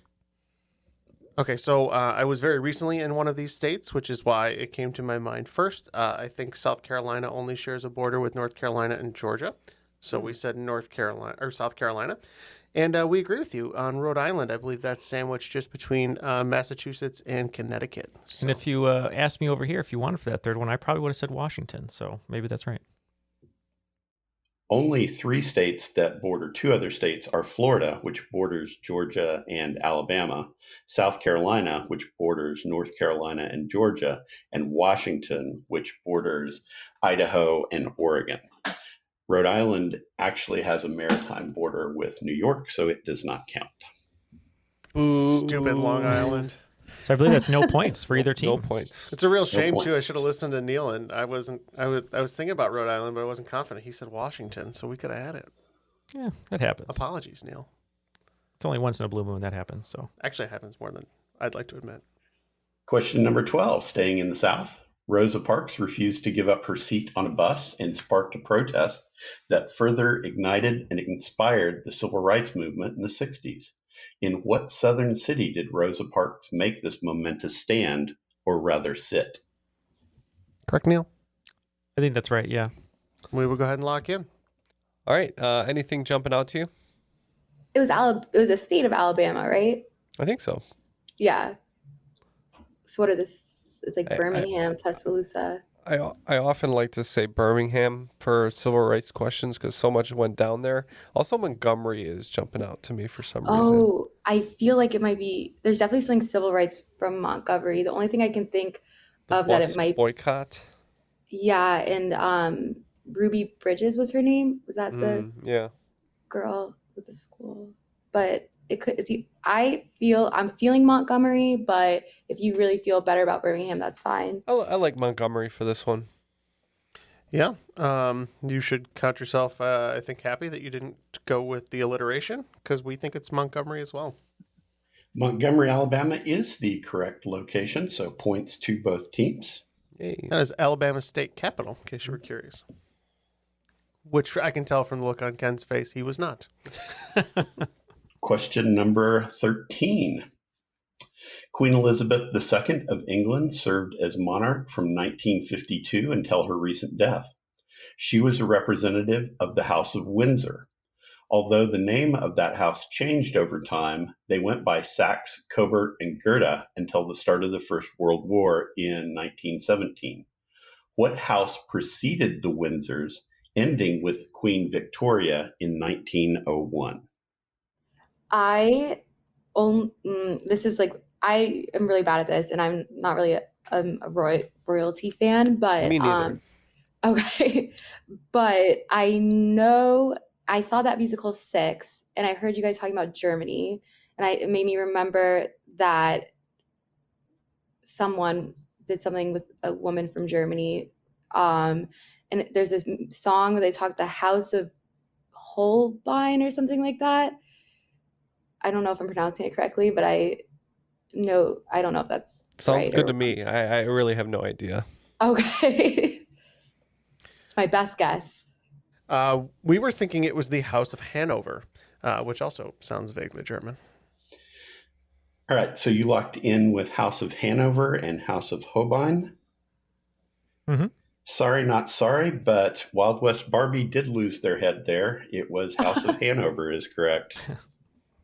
Okay, so I was very recently in one of these states, which is why it came to my mind first. I think South Carolina only shares a border with North Carolina and Georgia. So we said North Carolina or South Carolina. And we agree with you on Rhode Island. I believe that's sandwiched just between Massachusetts and Connecticut. So. And if you asked me over here if you wanted for that third one, I probably would have said Washington. So maybe that's right. Only 3 states that border 2 other states are Florida, which borders Georgia and Alabama, South Carolina, which borders North Carolina and Georgia, and Washington, which borders Idaho and Oregon. Rhode Island actually has a maritime border with New York, so it does not count. Stupid Long Island. So I believe that's no points for either team. No points. It's a real shame too. I points. should have listened to Neal, and I wasn't. I was thinking about Rhode Island, but I wasn't confident. He said Washington, so we could have had it. Yeah, that happens. Apologies, Neal. It's only once in a blue moon that happens. So Actually, it happens more than I'd like to admit. Question number 12. Staying in the South, Rosa Parks refused to give up her seat on a bus and sparked a protest that further ignited and inspired the civil rights movement in the 60s. In what southern city did Rosa Parks make this momentous stand, or rather sit? Correct, Neal. I think that's right. Yeah. We will go ahead and lock in. All right. Anything jumping out to you? It was a state of Alabama, right? I think so. Yeah. So what are this? It's like I- Birmingham, Tuscaloosa. I often like to say Birmingham for civil rights questions because so much went down there. Also, Montgomery is jumping out to me for some reason. Oh, I feel like it might be. There's definitely something civil rights from Montgomery. The only thing I can think The of that bus it might. boycott. Yeah, and Ruby Bridges was her name. Was that the Yeah. girl with the school? but I'm feeling Montgomery, but if you really feel better about Birmingham, that's fine. I like Montgomery for this one. Yeah. You should count yourself, I think, happy that you didn't go with the alliteration, because we think it's Montgomery as well. Montgomery, Alabama is the correct location, so points to both teams. Yay. That is Alabama's state capital, in case you were curious. Which I can tell from the look on Ken's face, he was not. Question number 13. Queen Elizabeth II of England served as monarch from 1952 until her recent death. She was a representative of the House of Windsor. Although the name of that house changed over time, they went by Saxe, Coburg, and Gerda until the start of the First World War in 1917. What house preceded the Windsors, ending with Queen Victoria in 1901? I am really bad at this, and I'm not really a royalty fan, but Me neither. Okay, but I know I saw that musical 6, and I heard you guys talking about Germany, and it made me remember that someone did something with a woman from Germany. And there's this song where they talk the House of Holbein or something like that. I don't know if I'm pronouncing it correctly, but I don't know if that's Sounds right good to me. I really have no idea. Okay. It's my best guess. We were thinking it was the House of Hanover, which also sounds vaguely German. All right, so you locked in with House of Hanover and House of Holbein. Mm-hmm. Sorry, not sorry, but Wild West Barbie did lose their head there. It was House of Hanover is correct.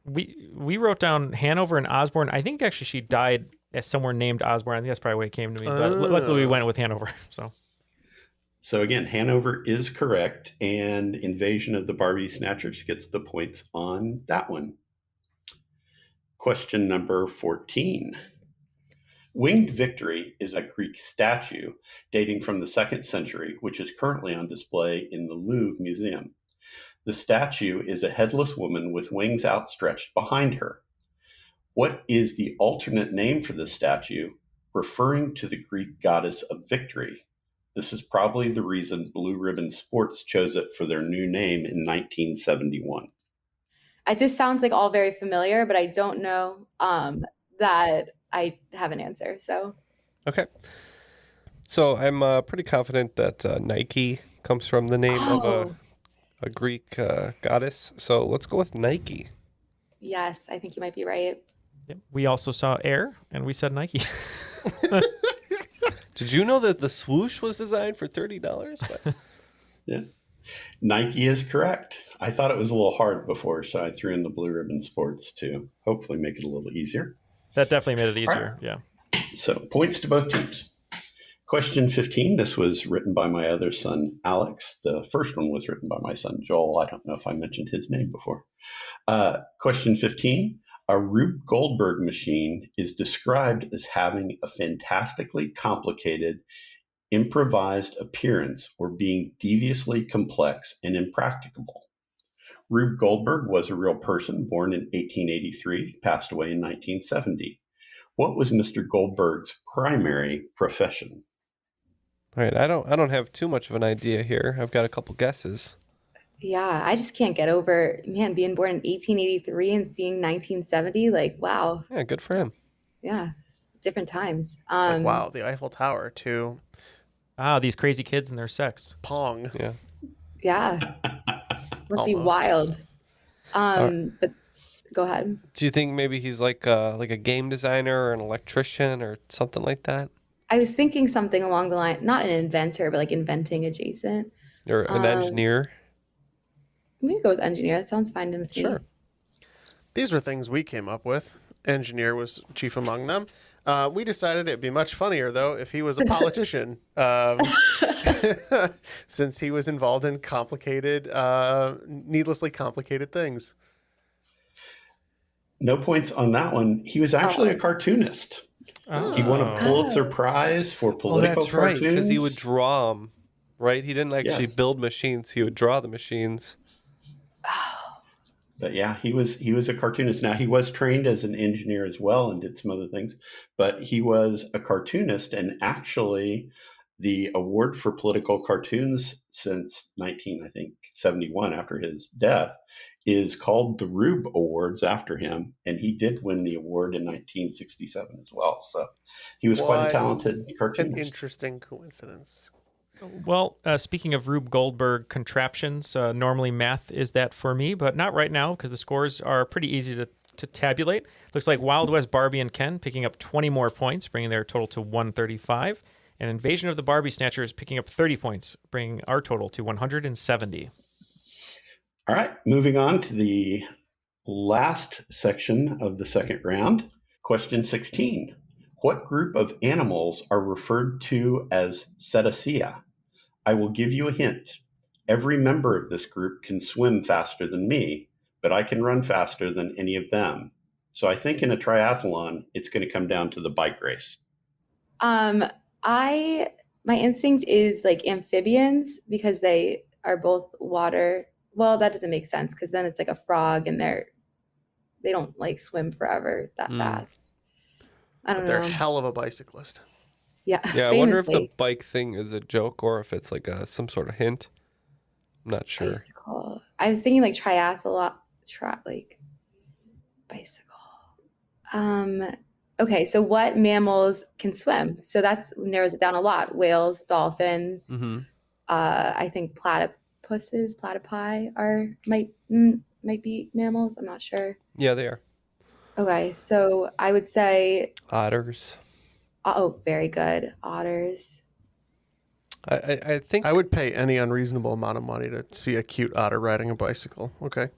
We wrote down Hanover and Osborne. I think actually she died as somewhere named Osborne. I think that's probably why it came to me. But luckily we went with Hanover. So again, Hanover is correct, and Invasion of the Barbiesnatchers gets the points on that one. Question number 14. Winged Victory is a Greek statue dating from the 2nd century, which is currently on display in the Louvre Museum. The statue is a headless woman with wings outstretched behind her. What is the alternate name for the statue, referring to the Greek goddess of victory? This is probably the reason Blue Ribbon Sports chose it for their new name in 1971. This sounds like all very familiar, but I don't know that I have an answer. So Okay. So I'm pretty confident that Nike comes from the name of a Greek goddess. So let's go with Nike. Yes, I think you might be right. Yep. We also saw Air, and we said Nike. Did you know that the swoosh was designed for $30? Yeah. Nike is correct. I thought it was a little hard before, so I threw in the Blue Ribbon Sports to hopefully make it a little easier. That definitely made it easier, Right. Yeah. So points to both teams. Question 15. This was written by my other son, Alex. The first one was written by my son, Joel. I don't know if I mentioned his name before. Question 15. A Rube Goldberg machine is described as having a fantastically complicated, improvised appearance or being deviously complex and impracticable. Rube Goldberg was a real person born in 1883, passed away in 1970. What was Mr. Goldberg's primary profession? All right, I don't have too much of an idea here. I've got a couple guesses. Yeah, I just can't get over, being born in 1883 and seeing 1970. Like, wow. Yeah, good for him. Yeah, different times. It's like, wow, the Eiffel Tower to These crazy kids and their sex. Pong. Yeah. Yeah. Must be Almost. wild. But go ahead. Do you think maybe he's like a game designer or an electrician or something like that? I was thinking something along the line, not an inventor, but like inventing adjacent. Or an engineer? I'm going to go with engineer. That sounds fine to me. Sure. These were things we came up with. Engineer was chief among them. We decided it'd be much funnier, though, if he was a politician, since he was involved in complicated, needlessly complicated things. No points on that one. He was actually a cartoonist. He won a Pulitzer Prize for political that's right, cartoons. because he would draw them, right? He didn't actually Yes. build machines. He would draw the machines. But yeah, he was a cartoonist. Now, he was trained as an engineer as well and did some other things, but he was a cartoonist, and actually the award for political cartoons since 1971, after his death, is called the Rube Awards after him, and he did win the award in 1967 as well. So he was quite a talented An cartoonist. interesting coincidence. Well, speaking of Rube Goldberg contraptions, normally math is that for me, but not right now because the scores are pretty easy to tabulate. Looks like Wild West Barbie and Ken picking up 20 more points, bringing their total to 135. And Invasion of the Barbiesnatchers picking up 30 points, bringing our total to 170. All right, moving on to the last section of the second round. Question 16. What group of animals are referred to as cetacea? I will give you a hint. Every member of this group can swim faster than me, but I can run faster than any of them. So I think in a triathlon, it's going to come down to the bike race. My instinct is like amphibians because they are both water. Well, that doesn't make sense because then it's like a frog and they don't like swim forever that fast. I don't know. They're hell of a bicyclist. Yeah. Yeah, I wonder if the famously. bike thing is a joke or if it's like some sort of hint. I'm not sure. Bicycle. I was thinking like triathlon, like bicycle. Okay, so what mammals can swim? So that narrows it down a lot. Whales, dolphins. Mm-hmm. I think platypi might be mammals. I'm not sure. Yeah, they are. Okay, so I would say Otters. oh, very good. Otters. I think I would pay any unreasonable amount of money to see a cute otter riding a bicycle. Okay.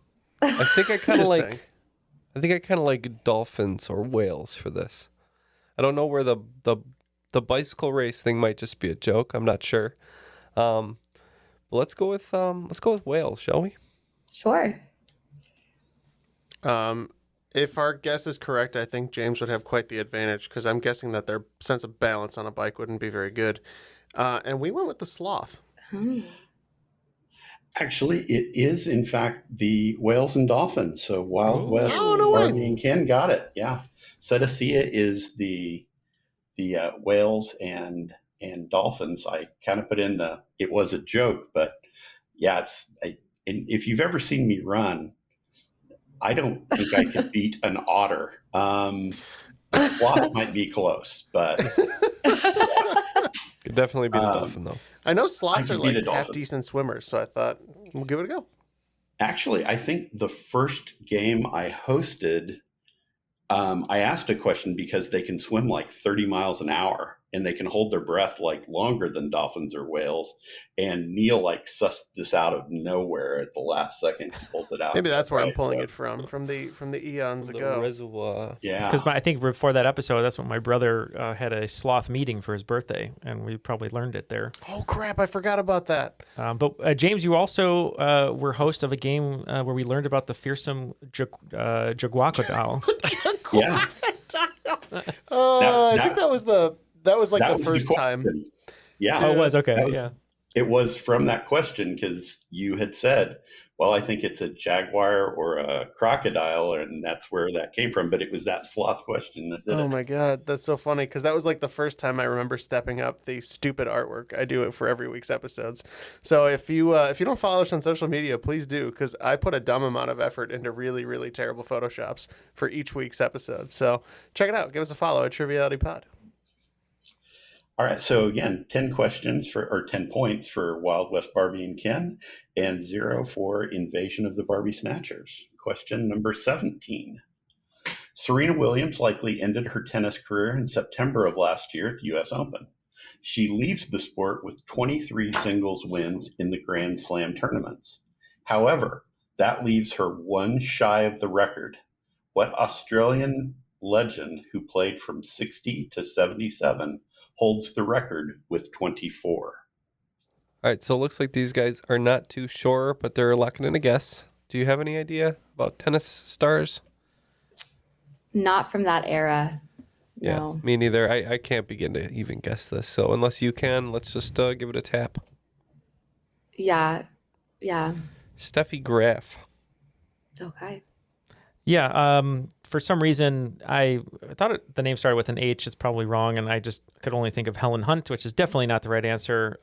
I think I kind of Just like. saying. I think I kind of like dolphins or whales for this. I don't know where the bicycle race thing might just be a joke. I'm not sure. But let's go with whales, shall we? Sure. If our guess is correct, I think James would have quite the advantage because I'm guessing that their sense of balance on a bike wouldn't be very good. And we went with the sloth. Actually, it is, in fact, the whales and dolphins. So Wild West, no way. Barbie and Ken got it. Yeah. Cetacea is the whales and dolphins. I kind of put in it was a joke, but yeah, if you've ever seen me run, I don't think I could beat an otter. Sloth might be close, but Could definitely be the dolphin though. I know sloths I are could beat like a dolphin. half decent swimmers, so I thought we'll give it a go. actually, I think the first game I hosted, I asked a question because they can swim like 30 miles an hour and they can hold their breath like longer than dolphins or whales. And Neal like sussed this out of nowhere at the last second. He pulled it out. Maybe that's where I'm Right, pulling so- it from the eons The ago. reservoir. Yeah. Because I think before that episode, that's when my brother had a sloth meeting for his birthday, and we probably learned it there. Oh crap! I forgot about that. But James, you also were host of a game where we learned about the fearsome jaguacodile. Yeah. I think that was the first time. question. Yeah. Oh, it was okay. That was- Yeah. It was from that question because you had said, well, I think it's a jaguar or a crocodile, and that's where that came from. But it was that sloth question that did Oh it. my god, that's so funny because that was like the first time I remember stepping up the stupid artwork. I do it for every week's episodes. So if you don't follow us on social media, please do because I put a dumb amount of effort into really, really terrible photoshops for each week's episode. So check it out. Give us a follow at Triviality Pod. All right. So again, 10 points for Wild West Barbie and Ken, and 0 for Invasion of the Barbiesnatchers. Question number 17. Serena Williams likely ended her tennis career in September of last year at the U.S. Open. She leaves the sport with 23 singles wins in the Grand Slam tournaments. However, that leaves her one shy of the record. What Australian legend who played from 60 to 77 holds the record with 24? All right, so it looks like these guys are not too sure, but they're locking in a guess. Do you have any idea about tennis stars? Not from that era. Yeah, No. me neither. I can't begin to even guess this. So unless you can, let's just give it a tap. Yeah. Yeah. Steffi Graf. Okay. Yeah. For some reason, I thought the name started with an H. It's probably wrong, and I just could only think of Helen Hunt, which is definitely not the right answer.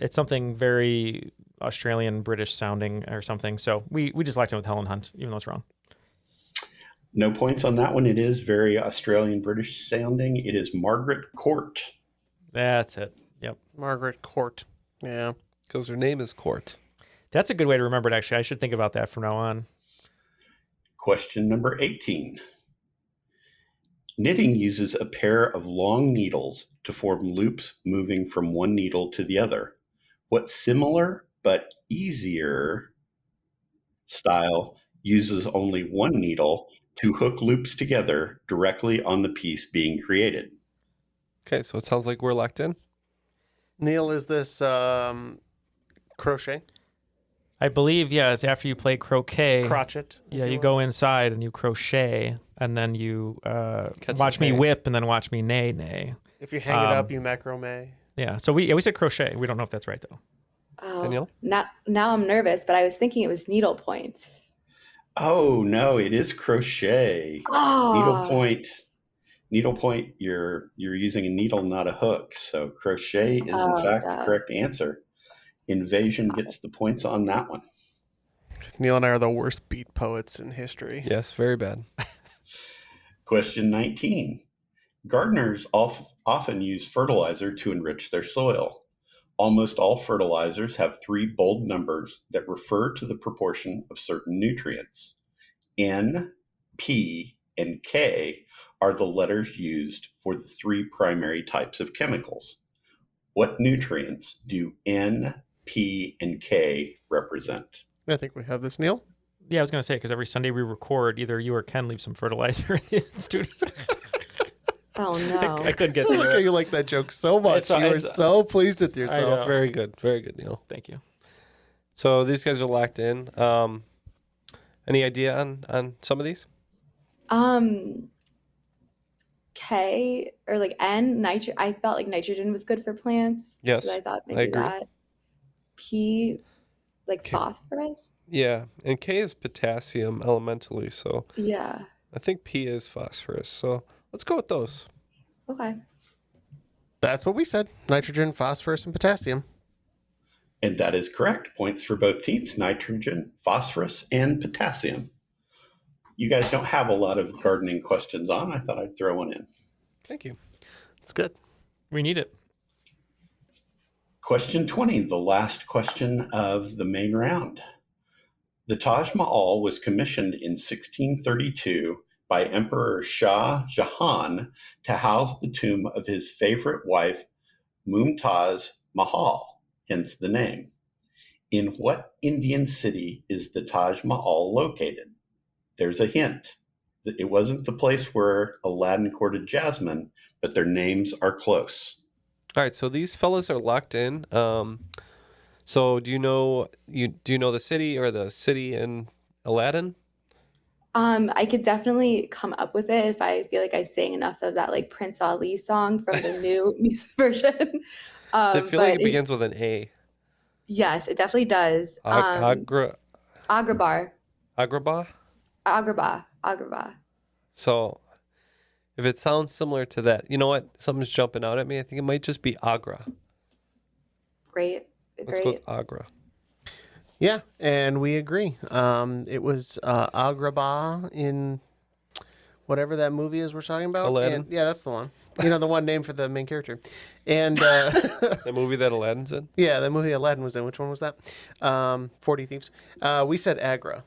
It's something very Australian, British sounding or something. So we just liked it with Helen Hunt, even though it's wrong. No points on that one. It is very Australian, British sounding. It is Margaret Court. That's it. Yep. Margaret Court. Yeah. Because her name is Court. That's a good way to remember it, actually. I should think about that from now on. Question number 18. Knitting uses a pair of long needles to form loops moving from one needle to the other. What similar but easier style uses only one needle to hook loops together directly on the piece being created? Okay, so it sounds like we're locked in. Neal, is this crochet? I believe, yeah, it's after you play croquet. Crotchet? Yeah, you go inside and you crochet, and then you watch me nay. whip, and then watch me nay. If you hang it up, you macrame. Yeah, so we said crochet. We don't know if that's right, though. Oh, Danielle? now I'm nervous, but I was thinking it was needlepoint. Oh, no, it is crochet. Oh. Needlepoint, you're using a needle, not a hook. So crochet is in fact the correct answer. Invasion gets the points on that one. Neal and I are the worst beat poets in history. Yes, very bad. Question 19. Gardeners often use fertilizer to enrich their soil. Almost all fertilizers have 3 bold numbers that refer to the proportion of certain nutrients. N, P, and K are the letters used for the 3 primary types of chemicals. What nutrients do N, P, and K represent? I think we have this, Neal. Yeah, I was going to say, because every Sunday we record, either you or Ken leave some fertilizer in the studio. Oh, no. I couldn't get Look through how it. you like that joke so much. You were It's- so pleased with I yourself. know. Very good, Neil. Thank you. So these guys are locked in. Any idea on some of these? K or like N, I felt like nitrogen was good for plants. Yes, So I thought I maybe agree. that. P, like K. phosphorus. Yeah, and K is potassium elementally, so Yeah. I think P is phosphorus. So let's go with those. Okay. That's what we said. Nitrogen, phosphorus, and potassium. And that is correct. Points for both teams, nitrogen, phosphorus, and potassium. You guys don't have a lot of gardening questions on. I thought I'd throw one in. Thank you. It's good. We need it. Question 20, the last question of the main round. The Taj Mahal was commissioned in 1632 by Emperor Shah Jahan to house the tomb of his favorite wife, Mumtaz Mahal, hence the name. In what Indian city is the Taj Mahal located? There's a hint. It wasn't the place where Aladdin courted Jasmine, but their names are close. All right, so these fellas are locked in. So do you know the city or the city in Aladdin? I could definitely come up with it if I feel like I sang enough of that like Prince Ali song from the new music version. I feel like but it begins with an A. Yes, it definitely does. Agrabah. Agrabah? Agrabah. So if it sounds similar to that, you know what? Something's jumping out at me. I think it might just be Agra. Great. Let's go with Agra. Yeah, and we agree. It was Agrabah in whatever that movie is we're talking about. Aladdin? And, yeah, that's the one. You know, the one named for the main character. And The movie that Aladdin's in? yeah, the movie Aladdin was in. Which one was that? 40 Thieves. We said Agra.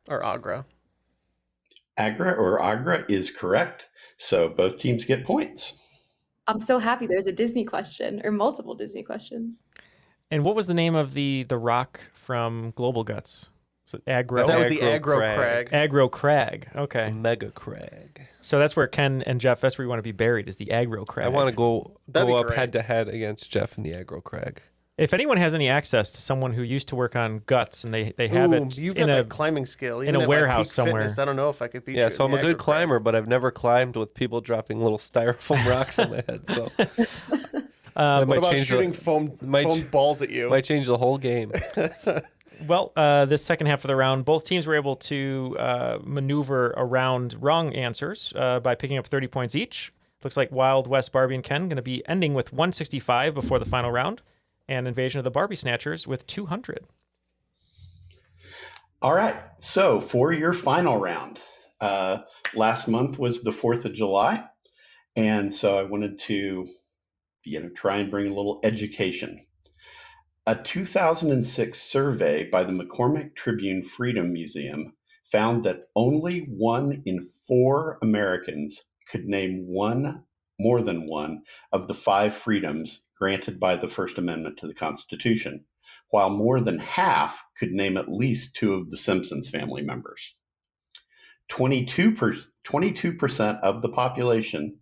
Or Agra. Agra is correct. So both teams get points. I'm so happy there's a Disney question or multiple Disney questions. And what was the name of the rock from Global Guts? So Agro. That was the Aggro Aggro Crag. Aggro Crag. Okay. Mega Crag. So that's where Ken and Jeff, that's where you want to be buried, is the Aggro Crag. I want to go That'd be up great. head to head against Jeff in the Aggro Crag. If anyone has any access to someone who used to work on Guts and they have it You got in a that climbing skill. in Even a at my warehouse peak somewhere. Fitness, I don't know if I could beat you. Yeah, in so I'm the a good Aggro Crag. climber, but I've never climbed with people dropping little styrofoam rocks on my head. So What about change shooting the- foam might- balls at you? might change the whole game. Well, this second half of the round, both teams were able to maneuver around wrong answers by picking up 30 points each. Looks like Wild West Barbie and Ken going to be ending with 165 before the final round, and Invasion of the Barbiesnatchers with 200. All right. So for your final round, last month was the 4th of July. And so I wanted to, try and bring a little education. A 2006 survey by the McCormick Tribune Freedom Museum found that only 1 in 4 Americans could name more than one of the 5 freedoms granted by the First Amendment to the Constitution, while more than half could name at least 2 of the Simpsons family members. 22% of the population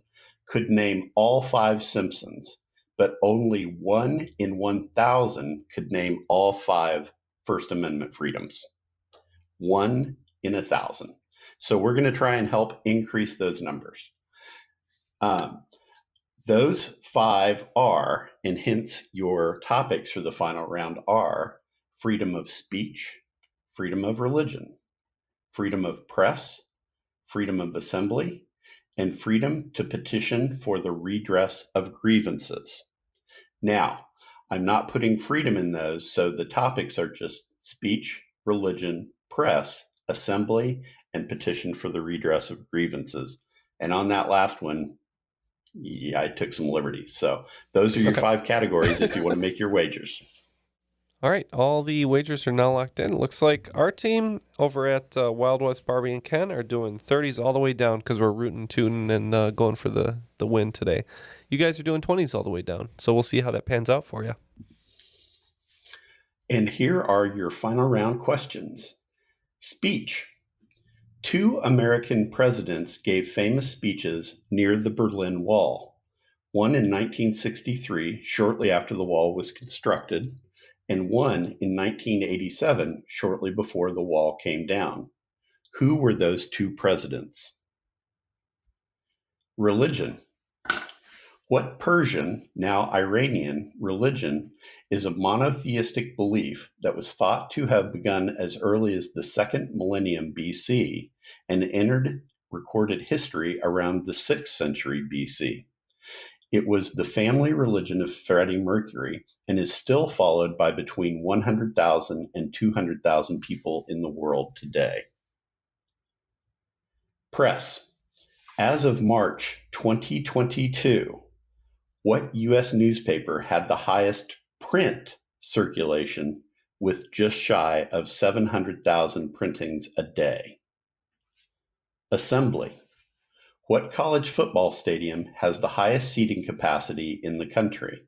could name all 5 Simpsons, but only 1 in 1,000 could name all 5 First Amendment freedoms. 1 in 1,000. So we're going to try and help increase those numbers. Those 5 are, and hence your topics for the final round are, freedom of speech, freedom of religion, freedom of press, freedom of assembly, and freedom to petition for the redress of grievances. Now, I'm not putting freedom in those, so the topics are just speech, religion, press, assembly, and petition for the redress of grievances. And on that last one, I took some liberties. So those are your 5 categories if you want to make your wagers. All right, all the wagers are now locked in. It looks like our team over at Wild West Barbie and Ken are doing 30s all the way down because we're rooting, tooting, and going for the win today. You guys are doing 20s all the way down, so we'll see how that pans out for you. And here are your final round questions. Speech. 2 American presidents gave famous speeches near the Berlin Wall. One in 1963, shortly after the wall was constructed, and one in 1987, shortly before the wall came down. Who were those 2 presidents? Religion. What Persian, now Iranian, religion is a monotheistic belief that was thought to have begun as early as the 2nd millennium BC and entered recorded history around the 6th century BC? It was the family religion of Freddie Mercury and is still followed by between 100,000 and 200,000 people in the world today. Press. As of March 2022, what U.S. newspaper had the highest print circulation with just shy of 700,000 printings a day? Assembly. What college football stadium has the highest seating capacity in the country?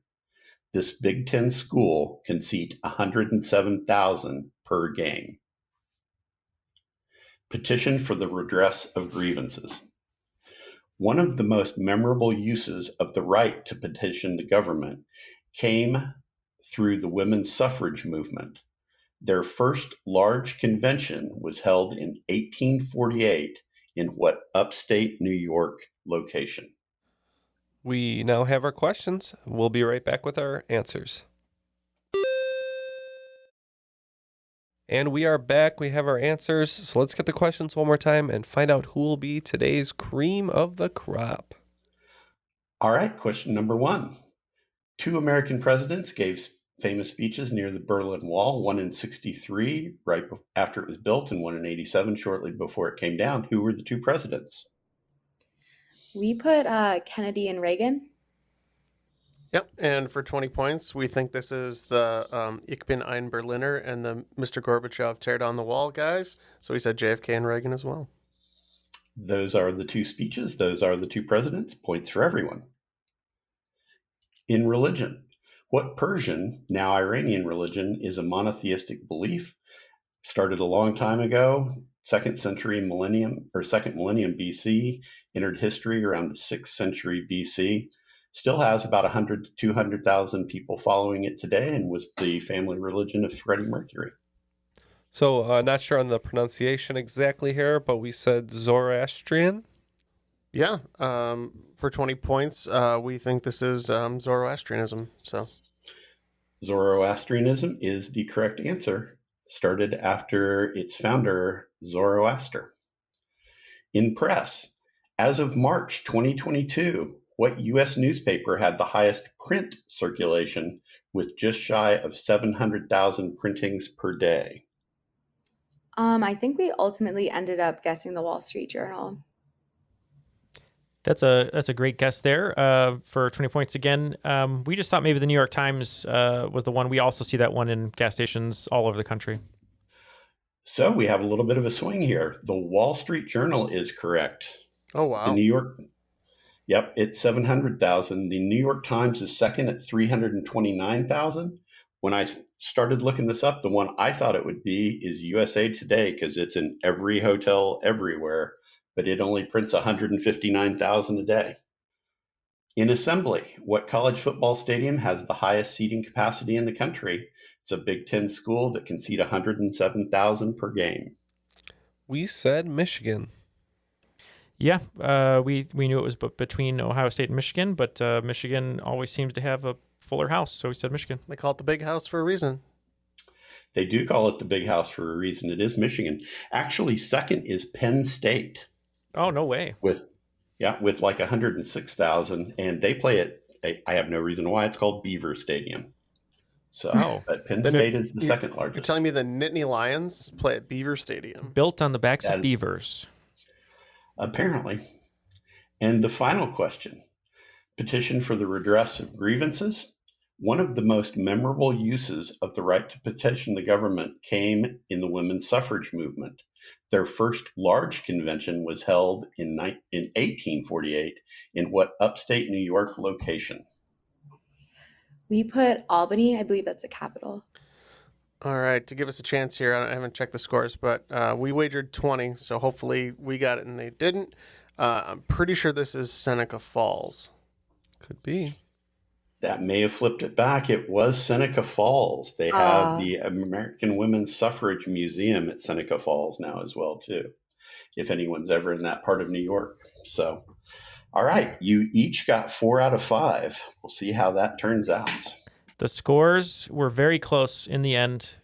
This Big Ten school can seat 107,000 per game. Petition for the redress of grievances. One of the most memorable uses of the right to petition the government came through the women's suffrage movement. Their first large convention was held in 1848 in what upstate New York location? We now have our questions. We'll be right back with our answers. And we are back. We have our answers. So let's get the questions one more time and find out who will be today's cream of the crop. All right, question number 1. 2 American presidents gave famous speeches near the Berlin Wall, one in 63, right after it was built, and one in 87, shortly before it came down. Who were the 2 presidents? We put Kennedy and Reagan. Yep, and for 20 points, we think this is the Ich bin ein Berliner and the Mr. Gorbachev tear down the wall guys. So we said JFK and Reagan as well. Those are the 2 speeches. Those are the 2 presidents. Points for everyone. In religion, what Persian, now Iranian religion is a monotheistic belief? Started a long time ago, 2nd millennium BC, entered history around the 6th century BC. Still has about 100 to 200,000 people following it today, and was the family religion of Freddie Mercury. So not sure on the pronunciation exactly here, but we said Zoroastrian. Yeah, for 20 points, we think this is Zoroastrianism. So Zoroastrianism is the correct answer. started after its founder, Zoroaster. In press, as of March 2022, what U.S. newspaper had the highest print circulation with just shy of 700,000 printings per day? I think we ultimately ended up guessing the Wall Street Journal. That's a great guess there for 20 points again. We just thought maybe the New York Times was the one. We also see that one in gas stations all over the country. So we have a little bit of a swing here. The Wall Street Journal is correct. Oh, wow. The New York, yep, it's 700,000. The New York Times is second at 329,000. When I started looking this up, the one I thought it would be is USA Today, because it's in every hotel everywhere, but it only prints 159,000 a day. In assembly, what college football stadium has the highest seating capacity in the country? It's a Big Ten school that can seat 107,000 per game. We said Michigan. Yeah, we knew it was between Ohio State and Michigan, but Michigan always seems to have a fuller house, so we said Michigan. They call it the Big House for a reason. They do call it the Big House for a reason. It is Michigan. Actually, second is Penn State. Oh, no way. With like 106,000, and they play it. I have no reason why it's called Beaver Stadium. So, but Penn State is the second largest. You're telling me the Nittany Lions play at Beaver Stadium? Built on the backs of beavers. Apparently. And the final question, petition for the redress of grievances. One of the most memorable uses of the right to petition the government came in the women's suffrage movement. Their first large convention was held in 1848 in what upstate New York location? We put Albany. I believe that's the capital. All right. To give us a chance here, I haven't checked the scores, but we wagered 20, so hopefully we got it and they didn't. I'm pretty sure this is Seneca Falls. Could be. That may have flipped it back. It was Seneca Falls. They have the American Women's Suffrage Museum at Seneca Falls now as well, too, if anyone's ever in that part of New York. So, all right, you each got 4 out of 5. We'll see how that turns out. The scores were very close in the end.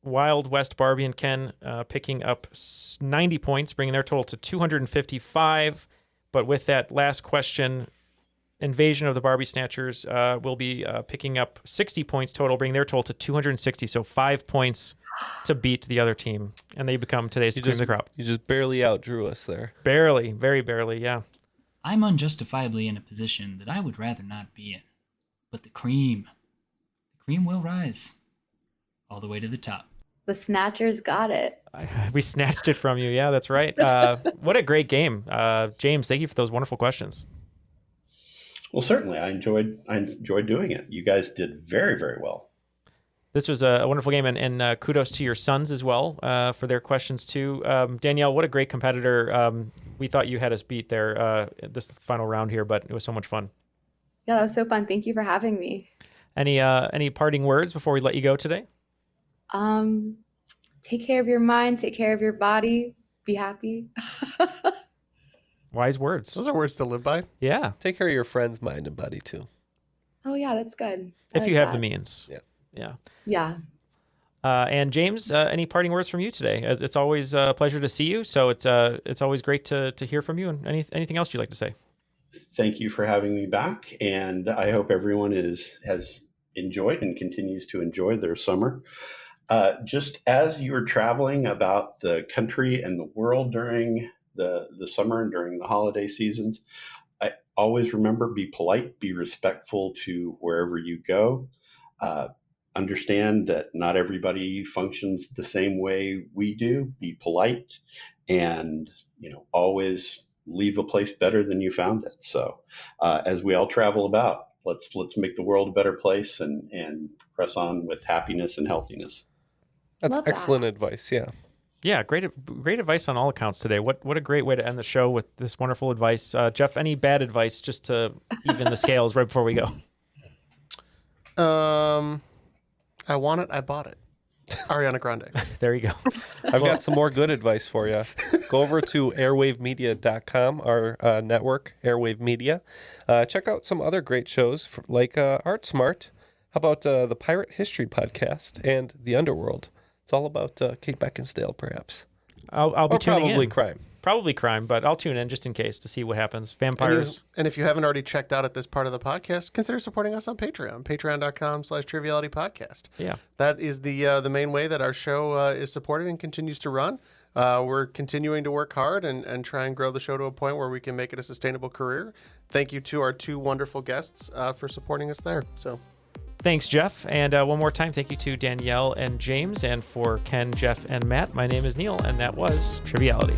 Wild West Barbie and Ken picking up 90 points, bringing their total to 255. But with that last question, Invasion of the Barbiesnatchers will be picking up 60 points total, bringing their total to 260. So 5 points to beat the other team. And they become today's cream of the crop. You just barely outdrew us there. Barely, very barely, yeah. I'm unjustifiably in a position that I would rather not be in. But the cream will rise all the way to the top. The Snatchers got it. We snatched it from you. Yeah, that's right. What a great game. James, thank you for those wonderful questions. Well, certainly. I enjoyed doing it. You guys did very, very well. This was a wonderful game, and kudos to your sons as well for their questions too. Danielle, what a great competitor. We thought you had us beat there this final round here, but it was so much fun. Yeah, that was so fun. Thank you for having me. Any parting words before we let you go today? Take care of your mind, take care of your body, be happy. Wise words. Those are words to live by. Yeah. Take care of your friend's mind and body, too. Oh, yeah, that's good. If you have the means. Yeah. Yeah. And James, any parting words from you today? It's always a pleasure to see you, so it's always great to hear from you. And anything else you'd like to say? Thank you for having me back, and I hope everyone has enjoyed and continues to enjoy their summer. Just as you were traveling about the country and the world during the summer and during the holiday seasons, I always remember, be polite, be respectful to wherever you go. Understand that not everybody functions the same way we do. Be polite, and always leave a place better than you found it. So as we all travel about, let's make the world a better place and press on with happiness and healthiness. That's excellent advice. Yeah. Yeah, great advice on all accounts today. What a great way to end the show with this wonderful advice. Jeff, any bad advice just to even the scales right before we go? I want it, I bought it. Ariana Grande. There you go. I've got some more good advice for you. Go over to airwavemedia.com, our network, Airwave Media. Check out some other great shows like Art Smart. How about the Pirate History Podcast and The Underworld? It's all about Kate Beckinsale, perhaps. I'll be Or tuning probably in. crime. Probably crime, but I'll tune in just in case to see what happens. Vampires. And if you haven't already checked out at this part of the podcast, consider supporting us on Patreon, patreon.com/trivialitypodcast. Yeah. That is the main way that our show is supported and continues to run. We're continuing to work hard and try and grow the show to a point where we can make it a sustainable career. Thank you to our two wonderful guests for supporting us there. So, Thanks, Jeff. And one more time, thank you to Danielle and James. And for Ken, Jeff, and Matt, my name is Neal, and that was Triviality.